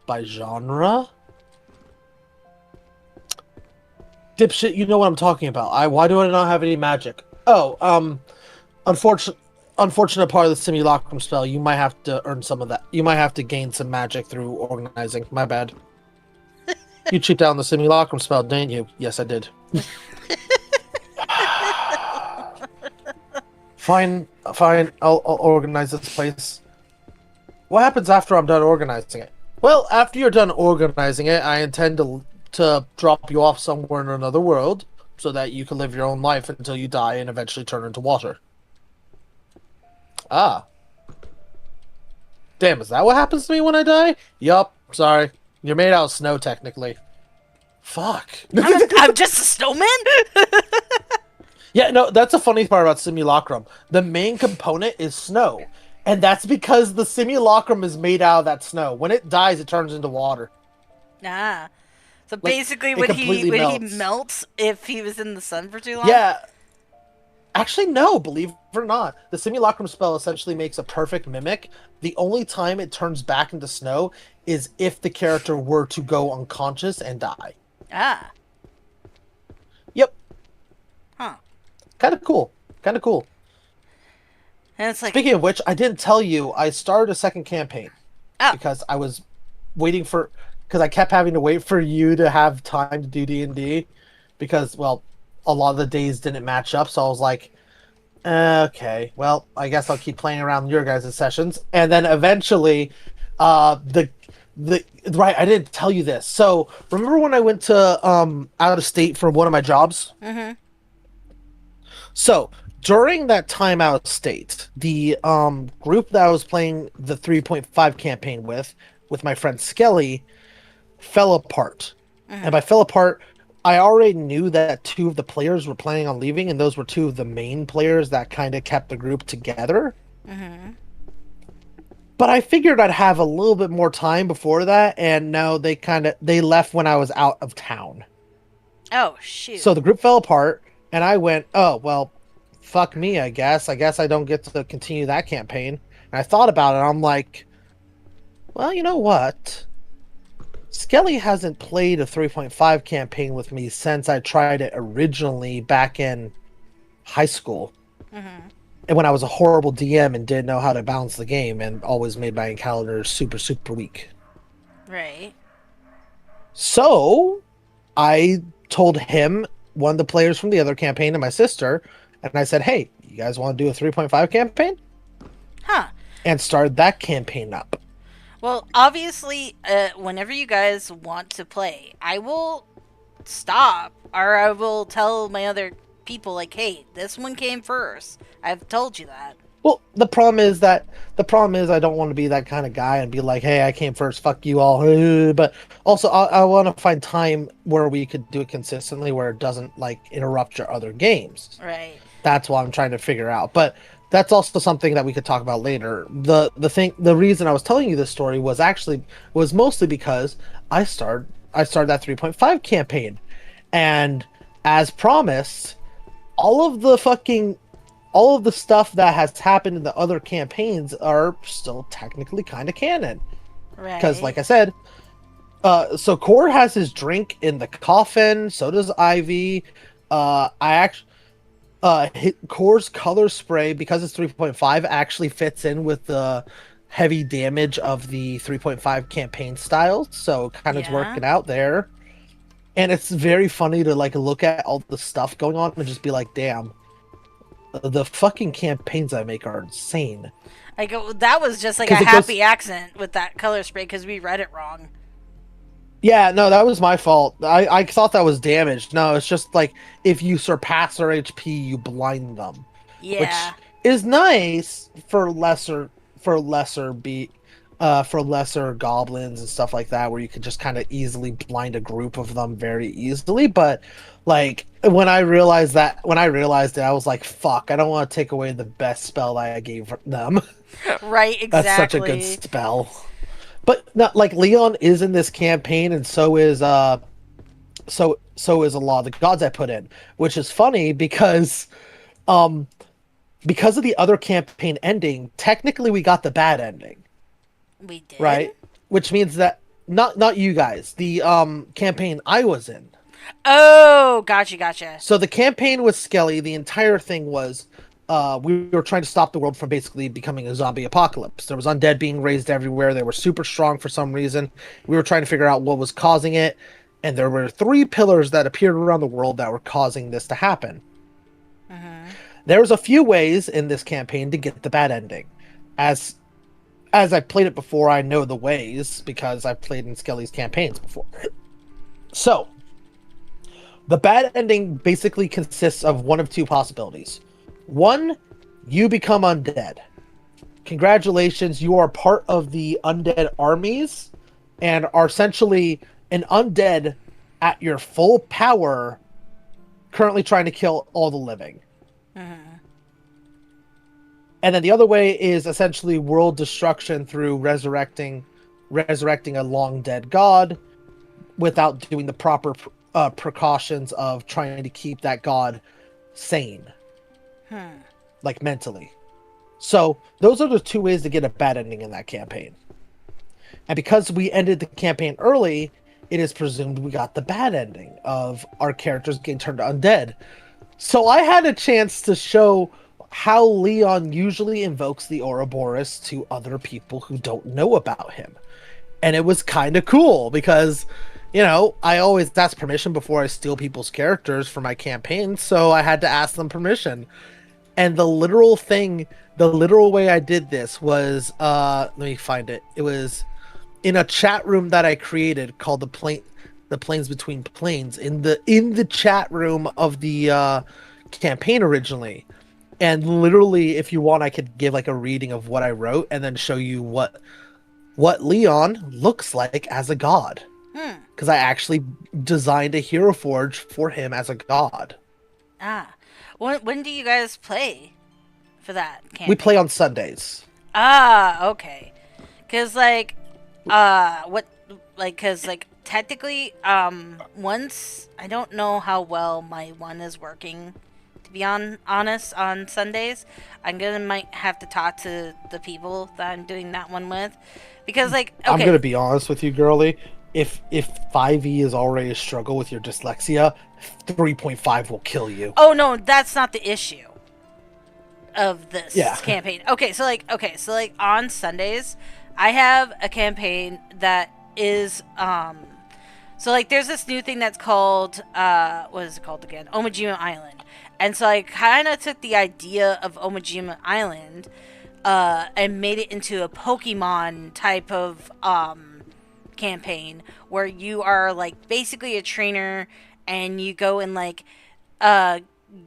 S2: By genre? Dipshit, you know what I'm talking about. Why do I not have any magic? Oh, unfortunate part of the simulacrum spell, you might have to earn some of that. You might have to gain some magic through organizing. My bad. You cheaped out on the simulacrum spell, didn't you? Yes, I did. Fine. I'll organize this place. What happens after I'm done organizing it? Well, after you're done organizing it, I intend to drop you off somewhere in another world so that you can live your own life until you die and eventually turn into water. Ah. Damn, is that what happens to me when I die? Yup, sorry. You're made out of snow, technically. Fuck.
S1: I'm just a snowman?
S2: Yeah, no, that's the funny part about Simulacrum. The main component is snow. And that's because the Simulacrum is made out of that snow. When it dies, it turns into water.
S1: Ah. So
S2: Like,
S1: basically,
S2: it
S1: would
S2: completely
S1: he
S2: melts.
S1: melt if he was in the sun for too long?
S2: Yeah. Actually, no, believe it or not. The Simulacrum spell essentially makes a perfect mimic. The only time it turns back into snow is if the character were to go unconscious and die.
S1: Ah.
S2: Yep.
S1: Huh.
S2: Kind of cool.
S1: And it's like,
S2: Speaking of which, I didn't tell you, I started a second campaign.
S1: Oh.
S2: Because I was waiting because I kept having to wait for you to have time to do D&D. Because, well, a lot of the days didn't match up, so I was like, okay, well, I guess I'll keep playing around your guys' sessions. And then eventually, right, I didn't tell you this. So, remember when I went to out of state for one of my jobs?
S1: mm-hmm.
S2: So, during that time out of state, the group that I was playing the 3.5 campaign with my friend Skelly, fell apart.
S1: Mm-hmm.
S2: And by fell apart, I already knew that two of the players were planning on leaving, and those were two of the main players that kind of kept the group together.
S1: Mm-hmm.
S2: But I figured I'd have a little bit more time before that, and no, they left when I was out of town.
S1: Oh, shoot.
S2: So the group fell apart, and I went, oh, well, fuck me, I guess. I guess I don't get to continue that campaign. And I thought about it, I'm like, well, you know what? Skelly hasn't played a 3.5 campaign with me since I tried it originally back in high school.
S1: Mm-hmm.
S2: And when I was a horrible DM and didn't know how to balance the game and always made my encounters super, super weak.
S1: Right.
S2: So, I told him, one of the players from the other campaign, and my sister, and I said, hey, you guys want to do a 3.5 campaign?
S1: Huh.
S2: And started that campaign up.
S1: Well, obviously, whenever you guys want to play, I will stop, or I will tell my other people, like, hey, this one came first. I've told you that.
S2: Well, the problem is I don't want to be that kind of guy and be like, "Hey, I came first, fuck you all." But also, I want to find time where we could do it consistently, where it doesn't like interrupt your other games.
S1: Right.
S2: That's what I'm trying to figure out. But that's also something that we could talk about later. The reason I was telling you this story was mostly because I started that 3.5 campaign, and as promised, all of the fucking all of the stuff that has happened in the other campaigns are still technically kind of canon. Because,
S1: Right.
S2: like I said, so Core has his drink in the coffin. So does Ivy. I actually, Core's color spray, because it's 3.5, actually fits in with the heavy damage of the 3.5 campaign styles. So kind of
S1: Yeah.
S2: working out there. And it's very funny to like look at all the stuff going on and just be like, damn, the fucking campaigns I make are insane.
S1: Like that was just like a
S2: Because it goes,
S1: happy accident with that color spray because we read it wrong.
S2: yeah, no, that was my fault. I thought that was damaged. No, it's just like if you surpass their HP, you blind them, which
S1: Yeah.
S2: is nice for lesser goblins and stuff like that, where you could just kind of easily blind a group of them very easily. But like when I realized it, I was like, fuck, I don't want to take away the best spell I gave them.
S1: Right.
S2: That's such a good
S1: Exactly.
S2: spell. But not like Leon is in this campaign, and so is a lot of the gods I put in, which is funny um because of the other campaign ending, technically we got the bad ending,
S1: We did.
S2: right? Which means that not you guys, the campaign I was in.
S1: Oh, gotcha, gotcha.
S2: So the campaign with Skelly, the entire thing was we were trying to stop the world from basically becoming a zombie apocalypse. There was undead being raised everywhere. They were super strong for some reason. We were trying to figure out what was causing it, and there were three pillars that appeared around the world that were causing this to happen.
S1: Mm-hmm.
S2: There was a few ways in this campaign to get the bad ending. As as I played it before, I know the ways because I've played in Skelly's campaigns before. So, the bad ending basically consists of one of two possibilities. One, you become undead. Congratulations, you are part of the undead armies and are essentially an undead at your full power, currently trying to kill all the living.
S1: Mm-hmm.
S2: And then the other way is essentially world destruction through resurrecting a long dead god without doing the proper precautions of trying to keep that god sane,
S1: Hmm.
S2: like mentally. So those are the two ways to get a bad ending in that campaign. And because we ended the campaign early, it is presumed we got the bad ending of our characters getting turned undead. So I had a chance to show how Leon usually invokes the Ouroboros to other people who don't know about him. And it was kind of cool because, I always ask permission before I steal people's characters for my campaigns, so I had to ask them permission. And the literal way I did this was, let me find it. It was in a chat room that I created called the Planes Between Planes, in the chat room of the campaign originally. And literally, if you want, I could give like a reading of what I wrote and then show you what Leon looks like as a god.
S1: Hmm.
S2: Because I actually designed a hero forge for him as a god.
S1: Ah. When do you guys play for that
S2: We play
S1: campaign?
S2: on Sundays.
S1: Ah, okay. Cause like, what, like, cause like technically, once I don't know how well my one is working. To be honest, on Sundays, I'm gonna might have to talk to the people that I'm doing that one with, because like,
S2: I'm
S1: okay,
S2: gonna be honest with you, girly. If 5e is already a struggle with your dyslexia, 3.5 will kill you.
S1: oh no, that's not the issue of
S2: Yeah.
S1: this campaign. Okay, so like on Sundays, I have a campaign that is so like there's this new thing that's called what is it called again? Omajima Island. And so I kind of took the idea of Omajima Island and made it into a Pokemon type of campaign where you are like basically a trainer and you go and like uh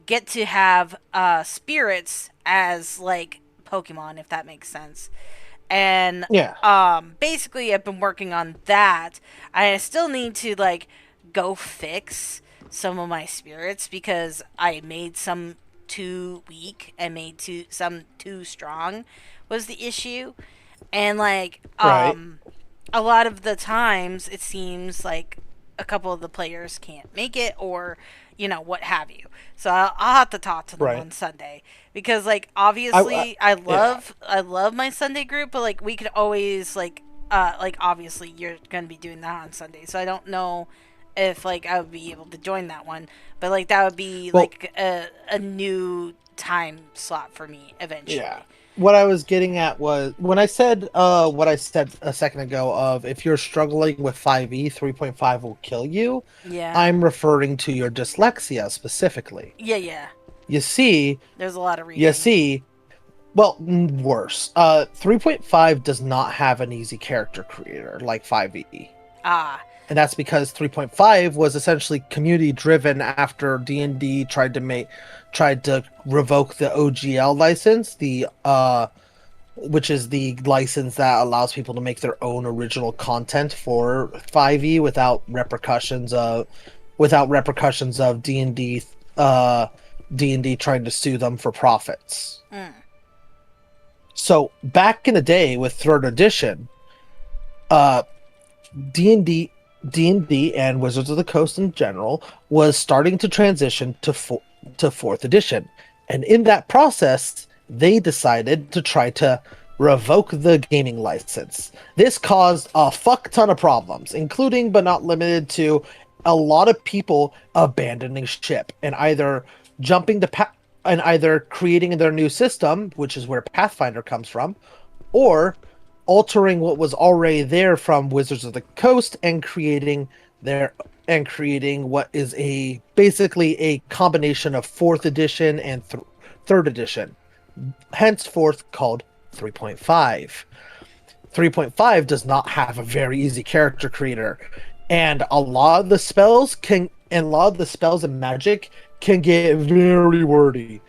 S1: get to have spirits as like Pokemon, if that makes sense. And
S2: Yeah.
S1: basically I've been working on that. I still need to like go fix some of my spirits because I made some too weak and made some too strong was the issue. And like
S2: Right.
S1: a lot of the times it seems like a couple of the players can't make it or what have you. So I'll have to talk to them
S2: Right.
S1: on Sunday because like
S2: I
S1: obviously I
S2: yeah.
S1: love my Sunday group, but like we could always like obviously you're gonna be doing that on Sunday, so I don't know if like I would be able to join that one, but like that would be
S2: Well,
S1: like a new time slot for me
S2: yeah.
S1: eventually.
S2: What I was getting at was when I said what I said a second ago of if you're struggling with 5e, 3.5 will kill you.
S1: Yeah,
S2: I'm referring to your dyslexia specifically.
S1: yeah, yeah.
S2: You see,
S1: There's a lot of
S2: you
S1: reading.
S2: see, well, worse. 3.5 does not have an easy character creator like 5e.
S1: Ah,
S2: And that's because 3.5 was essentially community driven after D&D tried to revoke the OGL license, the which is the license that allows people to make their own original content for 5e without repercussions of D&D trying to sue them for profits.
S1: mm,
S2: So back in the day with third edition, uh D&D D&D and Wizards of the Coast in general was starting to transition to fourth edition. And in that process, they decided to try to revoke the gaming license. This caused a fuck ton of problems, including but not limited to a lot of people abandoning ship and either and either creating their new system, which is where Pathfinder comes from, or altering what was already there from Wizards of the Coast and creating what is basically a combination of fourth edition and third edition, henceforth called 3.5. 3.5 does not have a very easy character creator, and a lot of the spells and magic can get very wordy.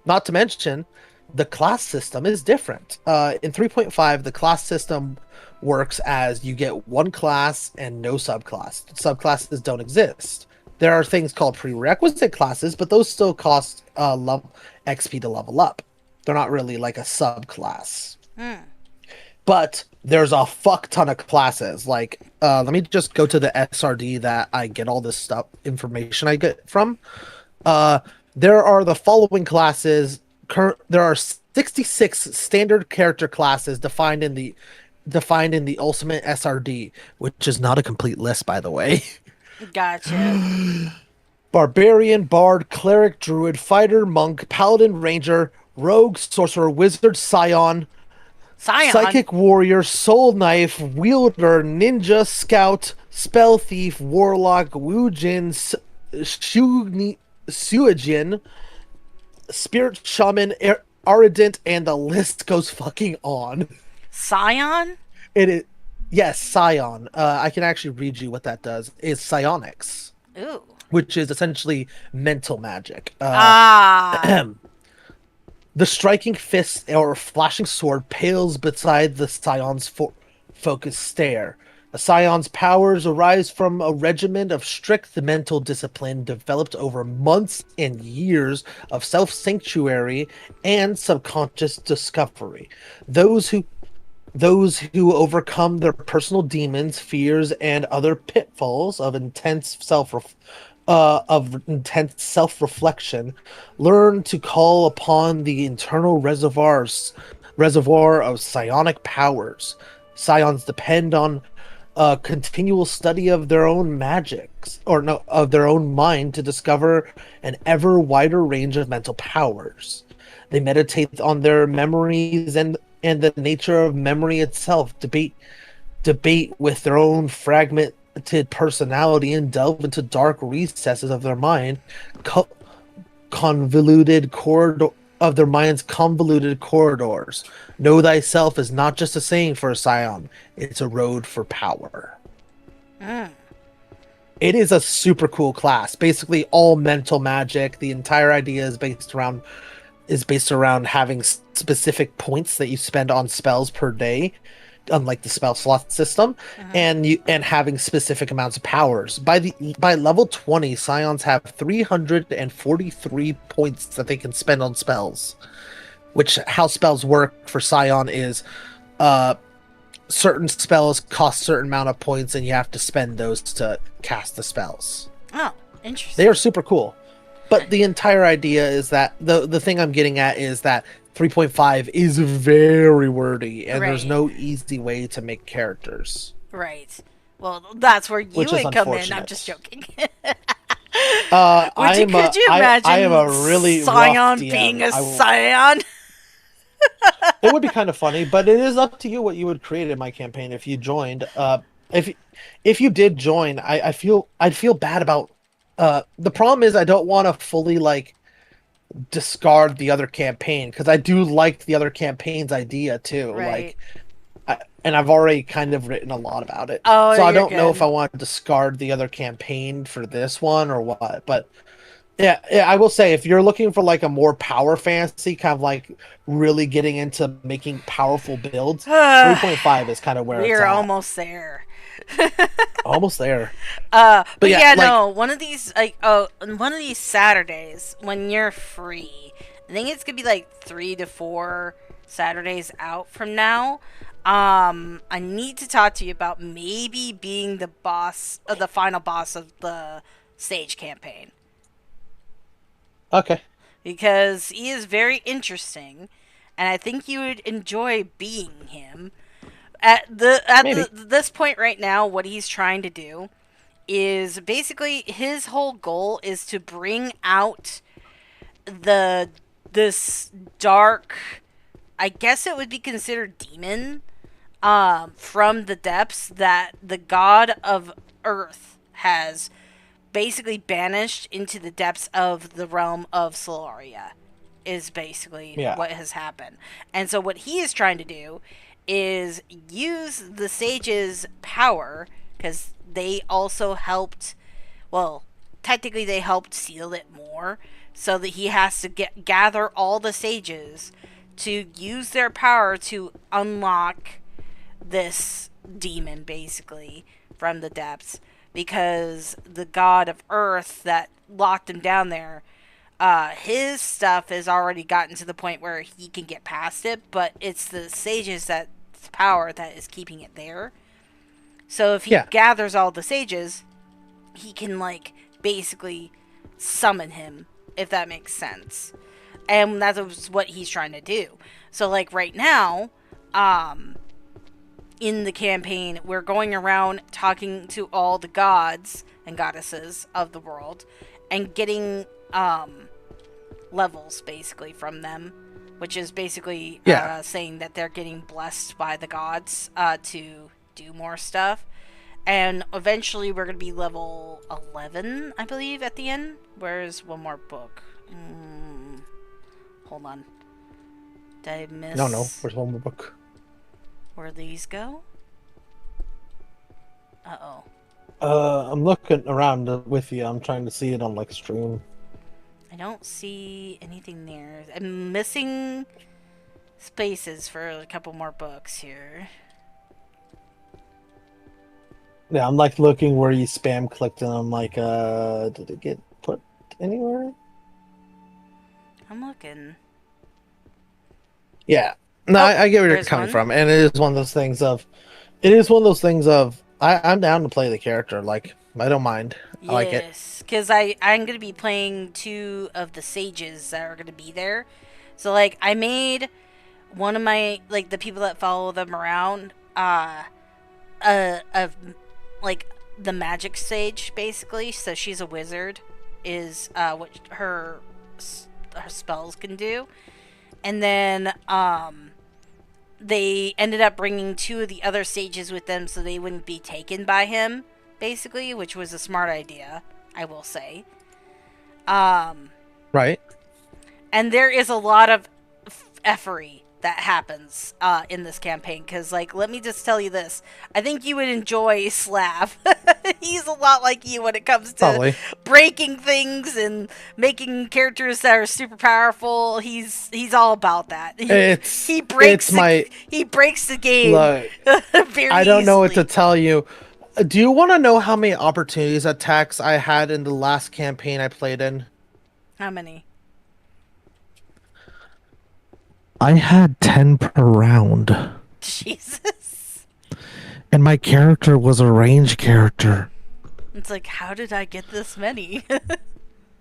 S2: Not to mention, the class system is different. In 3.5, the class system works as you get one class and no subclass. Subclasses don't exist. There are things called prerequisite classes, but those still cost XP to level up. They're not really like a subclass.
S1: mm.
S2: But there's a fuck ton of classes. Like, let me just go to the SRD that I get all this information I get from. Uh, there are the following classes. There are 66 standard character classes defined in the Ultimate SRD, which is not a complete list, by the way.
S1: Gotcha.
S2: Barbarian, Bard, Cleric, Druid, Fighter, Monk, Paladin, Ranger, Rogue, Sorcerer, Wizard, Scion,
S1: Scion.
S2: Psychic Warrior, Soul Knife, Wielder, Ninja, Scout, Spell Thief, Warlock, Wujin, Suijin, Spirit Shaman, Ardent, and the list goes fucking on.
S1: Scion?
S2: It is, yes, Scion. I can actually read you what that does. Is psionics,
S1: Ooh.
S2: which is essentially mental magic.
S1: Ah.
S2: The striking fist or flashing sword pales beside the Scion's focused stare. A Scion's powers arise from a regimen of strict mental discipline developed over months and years of self-sanctuary and subconscious discovery. Those who overcome their personal demons, fears, and other pitfalls of intense self-reflection, learn to call upon the internal reservoir of psionic powers. Scions depend on a continual study of their own magics, or no, of their own mind to discover an ever wider range of mental powers. They meditate on their memories and the nature of memory itself, debate with their own fragmented personality, and delve into dark recesses of their mind, convoluted corridor of their mind's convoluted corridors. Know thyself is not just a saying for a scion; it's a road for power.
S1: Mm.
S2: It is a super cool class. Basically, all mental magic. The entire idea is based around is based around having specific points that you spend on spells per day, unlike the spell slot system,
S1: Mhm.
S2: and having specific amounts of powers. By level 20, Scions have 343 points that they can spend on spells. Which how spells work for Scion is uh certain spells cost certain amount of points and you have to spend those to cast the spells.
S1: Oh,
S2: They are
S1: interesting.
S2: super cool. But the entire idea is that the thing I'm getting at is that 3.5 is very wordy and there's
S1: Right.
S2: no easy way to make characters,
S1: Right. Well, that's where you
S2: which is
S1: would come in. I'm just
S2: unfortunate.
S1: joking. Would you?
S2: I'm
S1: Could
S2: a
S1: you
S2: I am
S1: imagine
S2: a really rough
S1: Scion being
S2: DM.
S1: a
S2: I will.
S1: Scion?
S2: It would be kind of funny, but it is up to you what you would create in my campaign if you joined. If if you did join, I'd feel bad about. The problem is I don't want to fully like discard the other campaign because I do like the other campaign's idea too.
S1: Right.
S2: And I've already kind of written a lot about it,
S1: Oh,
S2: so I
S1: you're
S2: don't know if
S1: good.
S2: I want to discard the other campaign for this one or what. But yeah, yeah, I will say if you're looking for like a more power fantasy, kind of like really getting into making powerful builds, 3.5 is kind of where it's
S1: We're
S2: at.
S1: almost there.
S2: Almost there. But
S1: But
S2: yeah,
S1: yeah,
S2: like
S1: no. One of these, like, oh, one of these Saturdays when you're free, I think it's gonna be like 3 to 4 Saturdays out from now. I need to talk to you about maybe being the boss, the final boss of the stage campaign,
S2: okay,
S1: because he is very interesting, and I think you would enjoy being him.
S2: maybe.
S1: This point right now, what he's trying to do is basically his whole goal is to bring out the this dark, I guess it would be considered demon, from the depths that the god of earth has basically banished into the depths of the realm of Solaria, is basically
S2: Yeah,
S1: what has happened. And so what he is trying to do is use the sage's power, because they also helped, well, technically they helped seal it more, so that he has to gather all the sages to use their power to unlock this demon basically from the depths, because the god of earth that locked him down there, his stuff has already gotten to the point where he can get past it, but it's the sages that's power that is keeping it there. So if he
S2: yeah,
S1: gathers all the sages, he can like basically summon him, if that makes sense. And that's what he's trying to do. So like right now, um in the campaign, we're going around talking to all the gods and goddesses of the world and getting levels basically from them, which is basically
S2: yeah.
S1: saying that they're getting blessed by the gods to do more stuff. And eventually we're going to be level 11, I believe, at the end. Where's one more book? Hold on. Did I
S2: No, no.
S1: miss
S2: Where's one more book?
S1: where these go? Uh-oh.
S2: I'm looking around with you. I'm trying to see it on like stream.
S1: I don't see anything there. I'm missing spaces for a couple more books here.
S2: Yeah, I'm like looking where you spam clicked, and I'm like, did it get put anywhere?
S1: I'm looking.
S2: Yeah. No,
S1: Oh,
S2: I get where you're
S1: there's
S2: coming
S1: one.
S2: from, and it is one of those things of, it is one of those things of, I'm down to play the character. Like, I don't mind. I like it.
S1: Yes, because I'm gonna be playing two of the sages that are gonna be there. So like I made one of my, like, the people that follow them around of like the magic sage basically. So she's a wizard, is what her spells can do. And then they ended up bringing two of the other sages with them so they wouldn't be taken by him, basically, which was a smart idea, I will say. Um,
S2: Right.
S1: and there is a lot of effery that happens in this campaign. Because, like, let me just tell you this. I think you would enjoy Slav. He's a lot like you when it comes to
S2: Probably.
S1: breaking things and making characters that are super powerful. He's all about that. He breaks
S2: it's my
S1: he breaks the game
S2: look.
S1: very
S2: I don't know what to
S1: easily.
S2: tell you. Do you want to know how many opportunities attacks I had in the last campaign I played in?
S1: How many?
S2: I had 10 per round,
S1: Jesus.
S2: and my character was a range character.
S1: It's like, how did I get this many?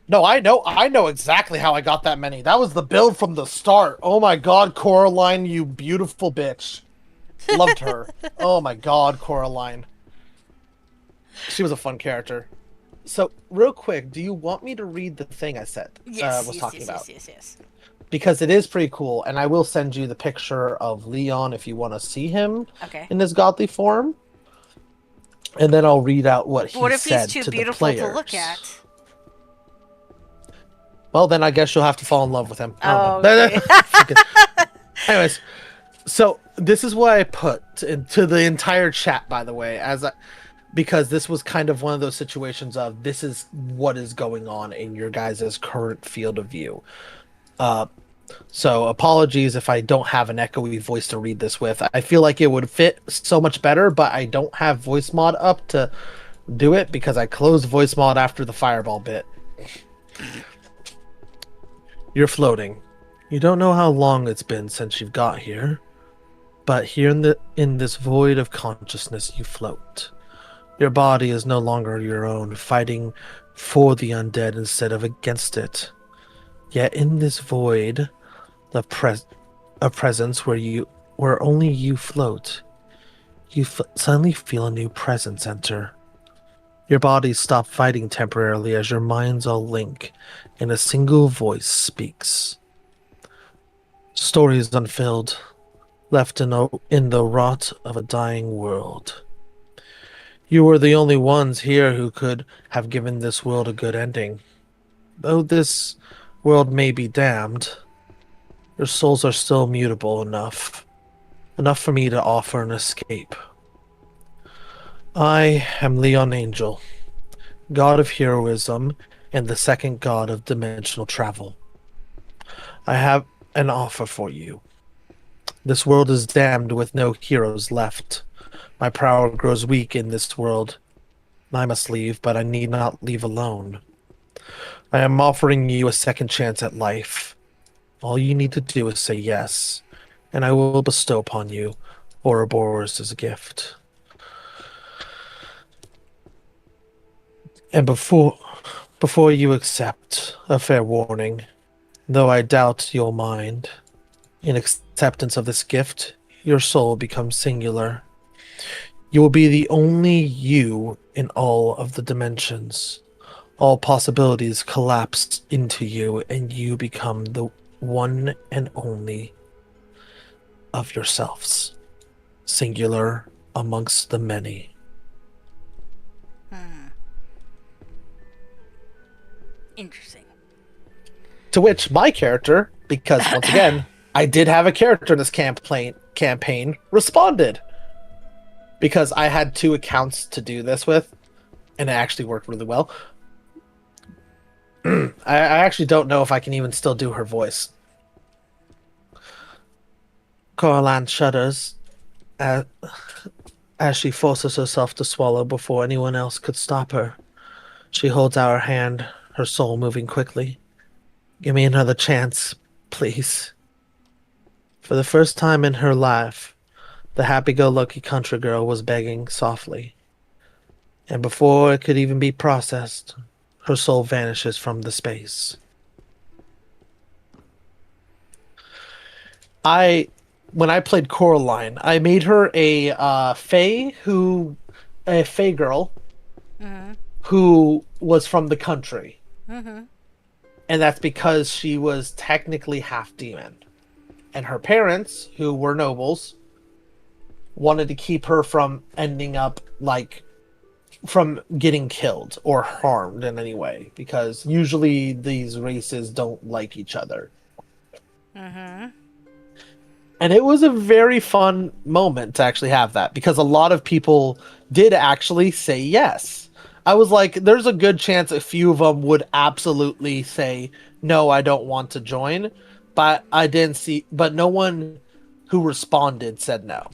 S2: No, I know exactly how I got that many. That was the build from the start. Oh my god, Coraline, you beautiful bitch. Loved her. Oh my god, Coraline. She was a fun character. So, real quick, do you want me to read the thing I said?
S1: Yes,
S2: Was
S1: yes,
S2: talking
S1: yes,
S2: about?
S1: yes.
S2: Because it is pretty cool, and I will send you the picture of Leon if you want to see him
S1: Okay.
S2: in his godly form. And then I'll read out what he
S1: What if he's
S2: said
S1: too
S2: to the
S1: beautiful to
S2: players.
S1: look at?
S2: Well, then I guess you'll have to fall in love with him.
S1: Oh,
S2: I don't know.
S1: okay.
S2: Anyways, so this is what I put into the entire chat, by the way, because this was kind of one of those situations of this is what is going on in your guys' current field of view. So apologies if I don't have an echoey voice to read this with. I feel like it would fit so much better, but I don't have voice mod up to do it because I closed voice mod after the fireball bit. You're floating. You don't know how long it's been since you've got here, but here in this void of consciousness you float. Your body is no longer your own, fighting for the undead instead of against it. Yet in this void of presence where only you float, you suddenly feel a new presence enter. Your bodies stop fighting temporarily as your minds all link, and a single voice speaks. Stories unfilled, left in the rot of a dying world. You were the only ones here who could have given this world a good ending. Though this world may be damned, your souls are still mutable enough for me to offer an escape. I am Leon Angel, god of heroism and the second god of dimensional travel. I have an offer for you. This world is damned with no heroes left. My power grows weak in this world. I must leave, but I need not leave alone. I am offering you a second chance at life. All you need to do is say yes, and I will bestow upon you Ouroboros as a gift. And before you accept, a fair warning, though I doubt you'll mind, in acceptance of this gift, your soul becomes singular. You will be the only you in all of the dimensions. All possibilities collapse into you, and you become the one and only of yourselves, singular amongst the many.
S1: Interesting.
S2: To which my character, because once again, I did have a character in this campaign, responded. Because I had 2 accounts to do this with, and it actually worked really well. I actually don't know if I can even still do her voice. Coraline shudders as she forces herself to swallow before anyone else could stop her. She holds out her hand, her soul moving quickly. Give me another chance, please. For the first time in her life, the happy-go-lucky country girl was begging softly. And before it could even be processed, her soul vanishes from the space. When I played Coraline, I made her a fae girl who was from the country. And that's because she was technically half demon. And her parents, who were nobles, wanted to keep her from ending up, from getting killed or harmed in any way. Because usually these races don't like each other. And it was a very fun moment to actually have that because a lot of people did actually say yes. I was like, there's a good chance a few of them would absolutely say, no, I don't want to join. But I didn't see, but no one who responded said no.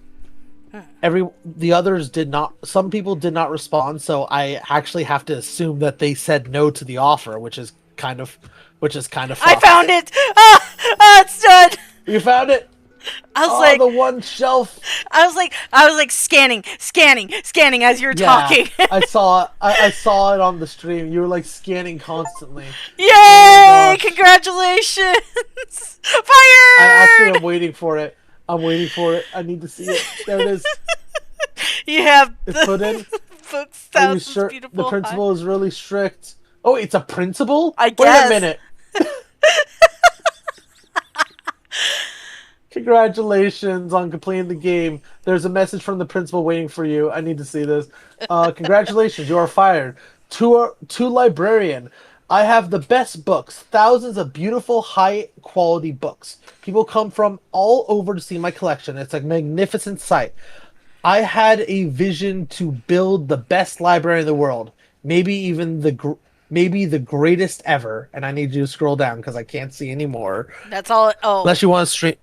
S2: The others did not, some people did not respond. So I actually have to assume that they said no to the offer, which is kind of
S1: I
S2: fucked.
S1: found it! Ah, it's done!
S2: You found it?
S1: I was
S2: Oh,
S1: like,
S2: the one shelf.
S1: I was like scanning as you were
S2: Yeah,
S1: talking.
S2: I saw it. I saw it on the stream. You were like scanning constantly. Oh my
S1: Yay!
S2: gosh.
S1: Congratulations!
S2: I actually
S1: Fired!
S2: am waiting for it. I'm waiting for it. I need to see it. There it is.
S1: You have
S2: It's put
S1: the
S2: in.
S1: book
S2: Are you
S1: sounds
S2: sure the
S1: beautiful.
S2: principal is really strict? Oh, it's a principal?
S1: I
S2: Wait a
S1: guess.
S2: minute. Congratulations on completing the game. There's a message from the principal waiting for you. I need to see this. Congratulations, you are fired. To librarian. I have the best books, thousands of beautiful, high quality books. People come from all over to see my collection. It's a magnificent sight. I had a vision to build the best library in the world, maybe even maybe the greatest ever. And I need you to scroll down because I can't see anymore.
S1: That's all. Oh,
S2: Unless you want to stream.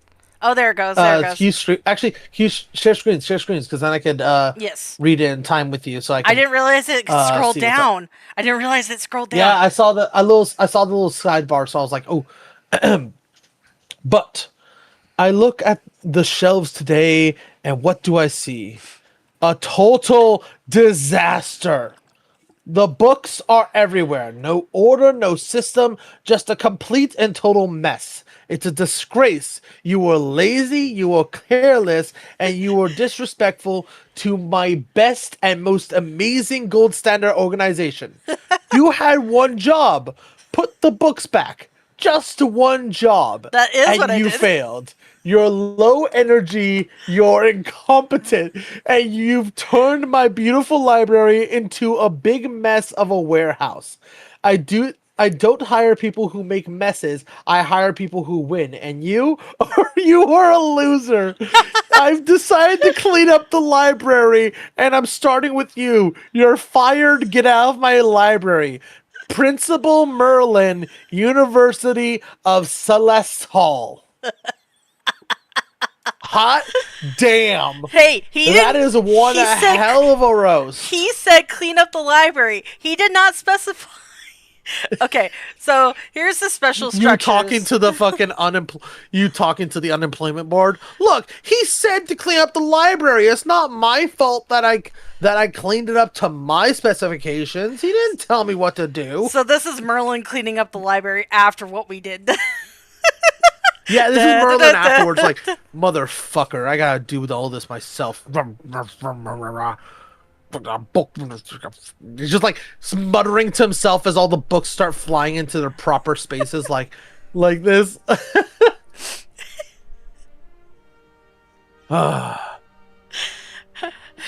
S1: oh, there it goes. There it
S2: Can
S1: goes.
S2: you stream? Actually, can you share screens because then I could
S1: Yes.
S2: read it in time with you, so I
S1: I
S2: can
S1: didn't realize it scrolled
S2: see what's up.
S1: down. I didn't realize it scrolled
S2: Yeah,
S1: down.
S2: I saw the little sidebar, so I was like, oh, but I look at the shelves today, and what do I see? A total disaster. The books are everywhere. No order, no system, just a complete and total mess. It's a disgrace. You were lazy, you were careless, and you were disrespectful to my best and most amazing gold standard organization. You had one job, put the books back. Just one job.
S1: That is what
S2: And
S1: I
S2: you
S1: did.
S2: failed. You're low energy, you're incompetent, and you've turned my beautiful library into a big mess of a warehouse. I don't hire people who make messes. I hire people who win. And you you are a loser. I've decided to clean up the library and I'm starting with you. You're fired. Get out of my library. Principal Merlin, University of Celeste Hall. Hot damn.
S1: Hey, he
S2: That
S1: didn't.
S2: is one
S1: He said.
S2: hell of a roast.
S1: He said clean up the library. He did not specify. Okay, so here's the special
S2: You
S1: structures.
S2: talking to the fucking you talking to the unemployment board? Look, he said to clean up the library. It's not my fault that I cleaned it up to my specifications. He didn't tell me what to do.
S1: So this is Merlin cleaning up the library after what we did.
S2: Yeah, this is Merlin afterwards, like, motherfucker, I gotta do all this myself. He's just like smuttering to himself as all the books start flying into their proper spaces, like this.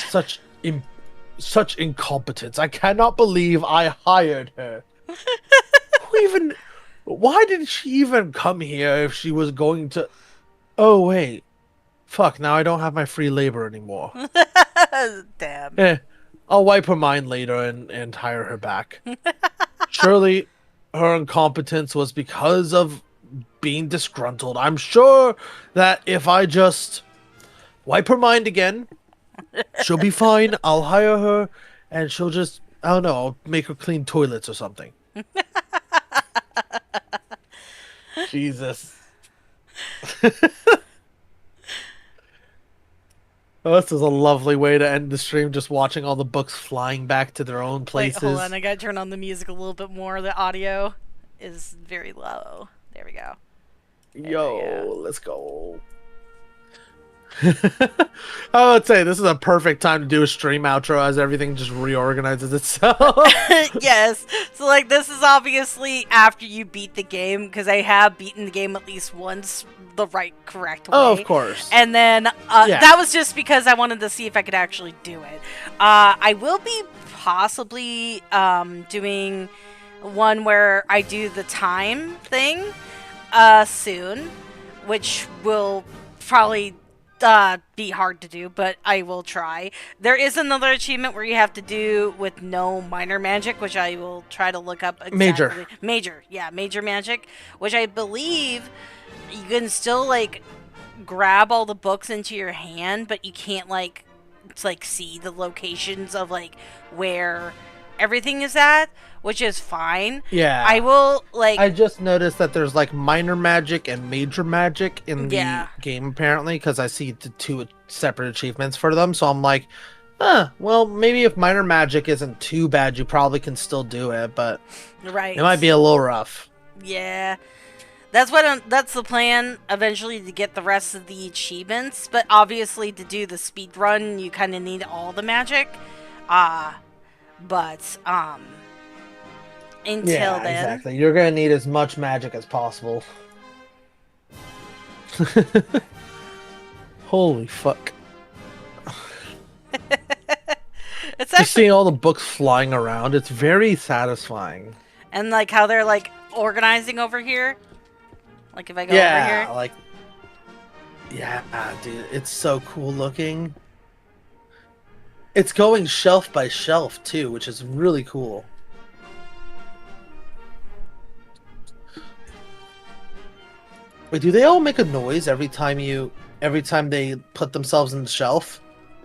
S2: such in, such incompetence. I cannot believe I hired her. Who even? Why did she even come here if she was going to? Oh wait, fuck! Now I don't have my free labor anymore.
S1: Damn.
S2: I'll wipe her mind later and hire her back. Surely her incompetence was because of being disgruntled. I'm sure that if I just wipe her mind again, she'll be fine. I'll hire her and she'll just, I don't know, I'll make her clean toilets or something. Jesus. Oh, this is a lovely way to end the stream, just watching all the books flying back to their own
S1: Wait,
S2: places.
S1: hold on. I gotta turn on the music a little bit more. The audio is very low. There we go.
S2: Yo, let's go. I would say this is a perfect time to do a stream outro as everything just reorganizes itself.
S1: Yes. So, like, this is obviously after you beat the game, because I have beaten the game at least once the correct way.
S2: Oh, of course.
S1: And then that was just because I wanted to see if I could actually do it. I will be possibly doing one where I do the time thing soon, which will probably be hard to do, but I will try. There is another achievement where you have to do with no minor magic, which I will try to look up
S2: Major.
S1: exactly. Major, yeah, major magic, which I believe you can still like grab all the books into your hand, but you can't like see the locations of like where everything is at, which is fine.
S2: Yeah.
S1: I will like
S2: I just noticed that there's like minor magic and major magic in
S1: Yeah.
S2: the game apparently, because I see the two separate achievements for them. So I'm like, huh, well, maybe if minor magic isn't too bad, you probably can still do it, but
S1: right.
S2: it might be a little rough.
S1: Yeah. That's that's the plan eventually, to get the rest of the achievements, but obviously to do the speed run you kind of need all the magic. But until
S2: Yeah,
S1: then.
S2: exactly. You're gonna need as much magic as possible. Holy fuck.
S1: It's
S2: Just
S1: actually,
S2: seeing all the books flying around, it's very satisfying.
S1: and like how they're like organizing over here. Like if I go over here.
S2: Like, yeah, dude, it's so cool looking. It's going shelf by shelf too, which is really cool. Wait, do they all make a noise every time they put themselves in the shelf?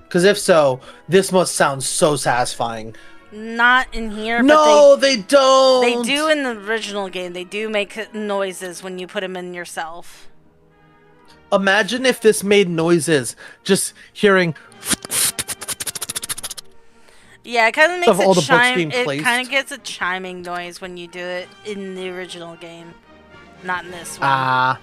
S2: Because if so, this must sound so satisfying.
S1: Not in here,
S2: No,
S1: but
S2: they don't.
S1: they do in the original game. They do make noises when you put them in yourself.
S2: Imagine if this made noises, just hearing.
S1: Yeah, it kind of makes
S2: Of all the
S1: it
S2: books
S1: chime.
S2: being
S1: It
S2: placed.
S1: kind of gets a chiming noise when you do it in the original game, not in this one.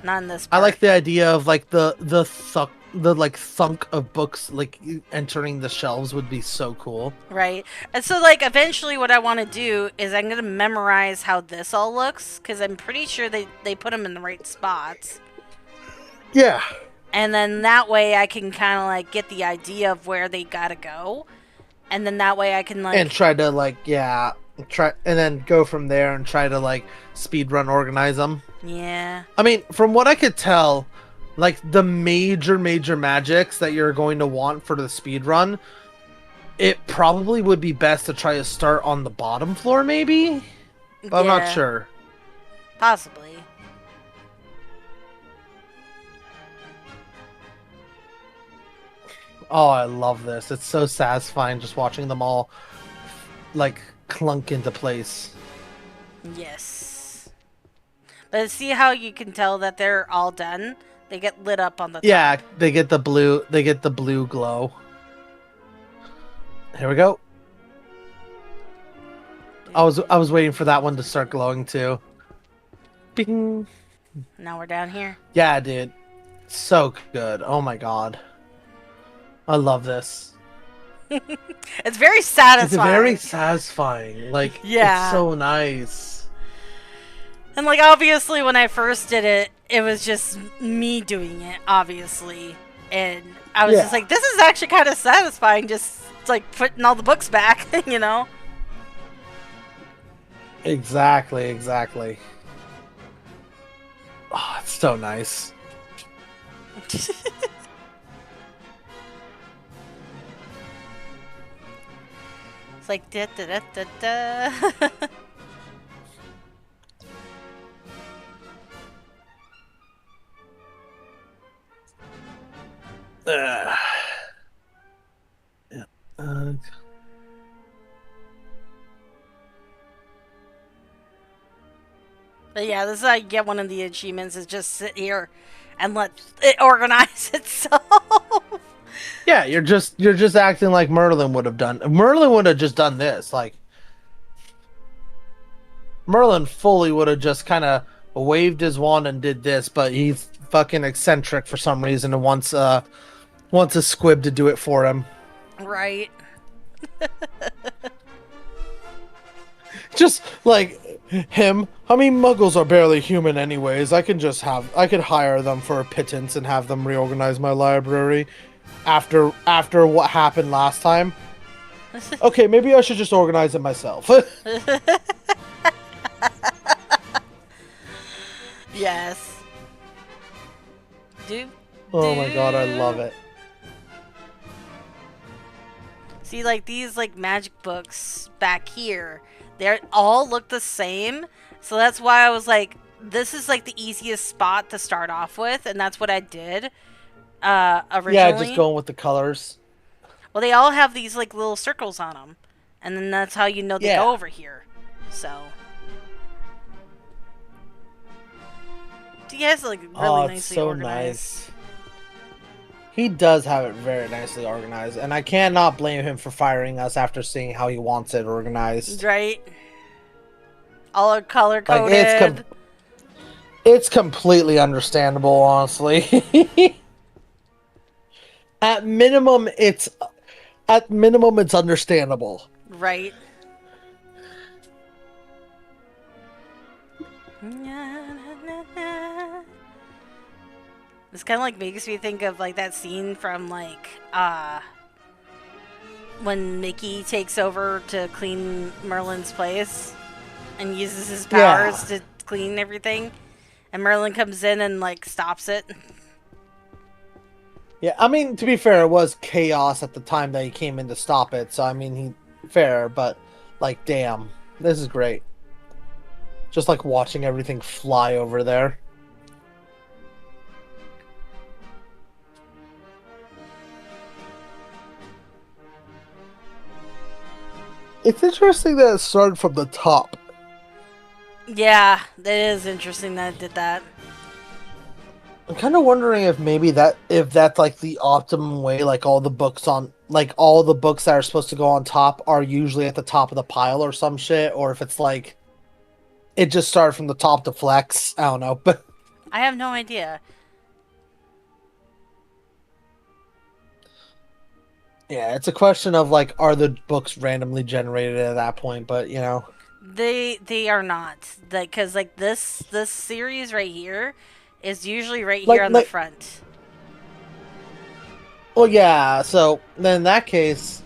S1: Not in this
S2: I
S1: part.
S2: like the idea of like the thunk of books like entering the shelves would be so cool.
S1: Right. And so, like, eventually what I want to do is I'm going to memorize how this all looks, because I'm pretty sure they put them in the right spots.
S2: Yeah.
S1: And then that way I can kind of, like, get the idea of where they gotta go. And then that way I can, like...
S2: And try to, like, and then go from there and try to, like, speedrun organize them.
S1: Yeah.
S2: I mean, from what I could tell, like, the major magics that you're going to want for the speedrun, it probably would be best to try to start on the bottom floor, maybe? But I'm not sure.
S1: Possibly.
S2: Oh, I love this. It's so satisfying just watching them all, like, clunk into place.
S1: Yes. But see how you can tell that they're all done? They get lit up on the top.
S2: Yeah, they get the blue glow. Here we go. I was waiting for that one to start glowing too. Bing.
S1: Now we're down here.
S2: Yeah, dude. So good. Oh my god. I love this.
S1: It's very satisfying.
S2: It's very satisfying. Like,
S1: Yeah.
S2: It's so nice.
S1: And, like, obviously when I first did it, it was just me doing it, obviously. And I was just like, this is actually kind of satisfying, just, like, putting all the books back, you know?
S2: Exactly. Oh, it's so nice.
S1: It's like, da da da da da.
S2: Yeah.
S1: But yeah, this is how you get one of the achievements, is just sit here and let it organize itself.
S2: Yeah, you're just acting like Merlin would have done. Merlin would have just done this. Like, Merlin fully would have just kind of waved his wand and did this, but he's fucking eccentric for some reason and wants a squib to do it for him.
S1: Right.
S2: Just like him. I mean, muggles are barely human anyways. I could hire them for a pittance and have them reorganize my library after what happened last time. Okay, maybe I should just organize it myself.
S1: Yes.
S2: Oh my god, I love it.
S1: See, like these like magic books back here, they all look the same. So that's why I was like, this is like the easiest spot to start off with, and that's what I did
S2: Yeah, just
S1: originally.
S2: going with the colors.
S1: Well, they all have these like little circles on them, and then that's how you know they go
S2: Yeah.
S1: over here. So, he has like really
S2: Oh, it's
S1: nicely
S2: so
S1: organized.
S2: nice. He does have it very nicely organized, and I cannot blame him for firing us after seeing how he wants it organized.
S1: Right? All are color
S2: Like
S1: coded.
S2: it's completely understandable, honestly. At minimum, it's understandable.
S1: Right. This kind of like makes me think of like that scene from like when Mickey takes over to clean Merlin's place and uses his powers
S2: Yeah.
S1: to clean everything, and Merlin comes in and like stops it.
S2: Yeah, I mean, to be fair, it was chaos at the time that he came in to stop it, so I mean, fair, but like, damn, this is great. Just like watching everything fly over there. It's interesting that it started from the top.
S1: Yeah, it is interesting that it did that.
S2: I'm kind of wondering if maybe if that's like the optimum way, like all the books that are supposed to go on top are usually at the top of the pile or some shit, or if it's like it just started from the top to flex. I don't know, but
S1: I have no idea.
S2: yeah, it's a question of like, are the books randomly generated at that point? But you know,
S1: They are not because like this series right here is usually right here
S2: like
S1: on the
S2: like
S1: front.
S2: well, yeah. So then in that case,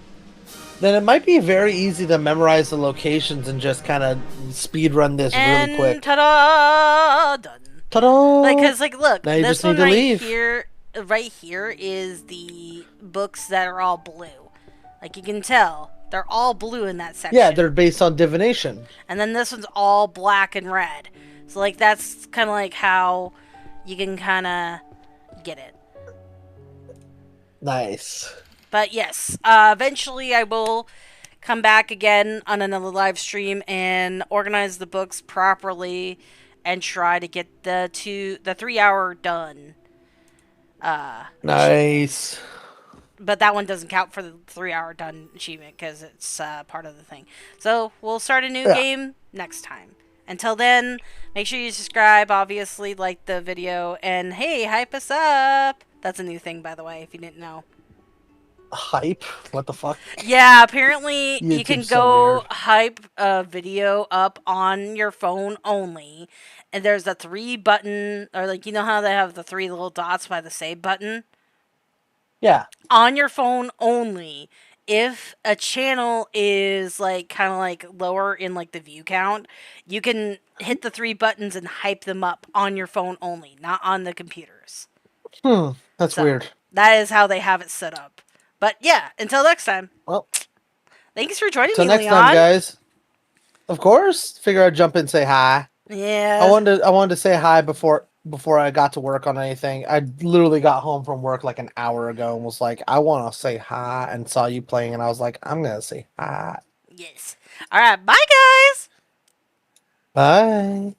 S2: then it might be very easy to memorize the locations and just kind of speed run this really
S1: And
S2: quick.
S1: ta-da! Done. Like,
S2: Ta-da!
S1: cause like, look,
S2: Now you
S1: this
S2: just need
S1: one
S2: to leave.
S1: right here is the books that are all blue. Like you can tell, they're all blue in that
S2: Yeah,
S1: section.
S2: they're based on divination.
S1: And then this one's all black and red. So like that's kind of like how you can kind of get it.
S2: Nice.
S1: But yes, eventually I will come back again on another live stream and organize the books properly and try to get the 3 hour done achievement.
S2: Nice.
S1: But that one doesn't count for the 3 hour done achievement because it's part of the thing. So we'll start a new
S2: Yeah.
S1: game next time. Until then, make sure you subscribe, obviously, like the video, and hey, hype us up! That's a new thing, by the way, if you didn't know.
S2: Hype? What the fuck?
S1: Yeah, apparently you can
S2: YouTube's so
S1: go
S2: weird.
S1: hype a video up on your phone only. And there's a three button, or like, you know how they have the three little dots by the save button?
S2: Yeah.
S1: On your phone only. If a channel is like kind of like lower in like the view count, you can hit the three buttons and hype them up on your phone only, not on the computers.
S2: That's
S1: So
S2: weird.
S1: that is how they have it set up. But yeah, until next time.
S2: Well,
S1: Thanks for joining
S2: till
S1: me,
S2: next time,
S1: Leon.
S2: guys. Of course. Figure I'd jump in and say hi.
S1: Yeah.
S2: I wanted to say hi before I got to work on anything. I literally got home from work like an hour ago and was like, I want to say hi, and saw you playing, and I was like, I'm gonna say hi.
S1: Yes. All right. Bye, guys.
S2: Bye.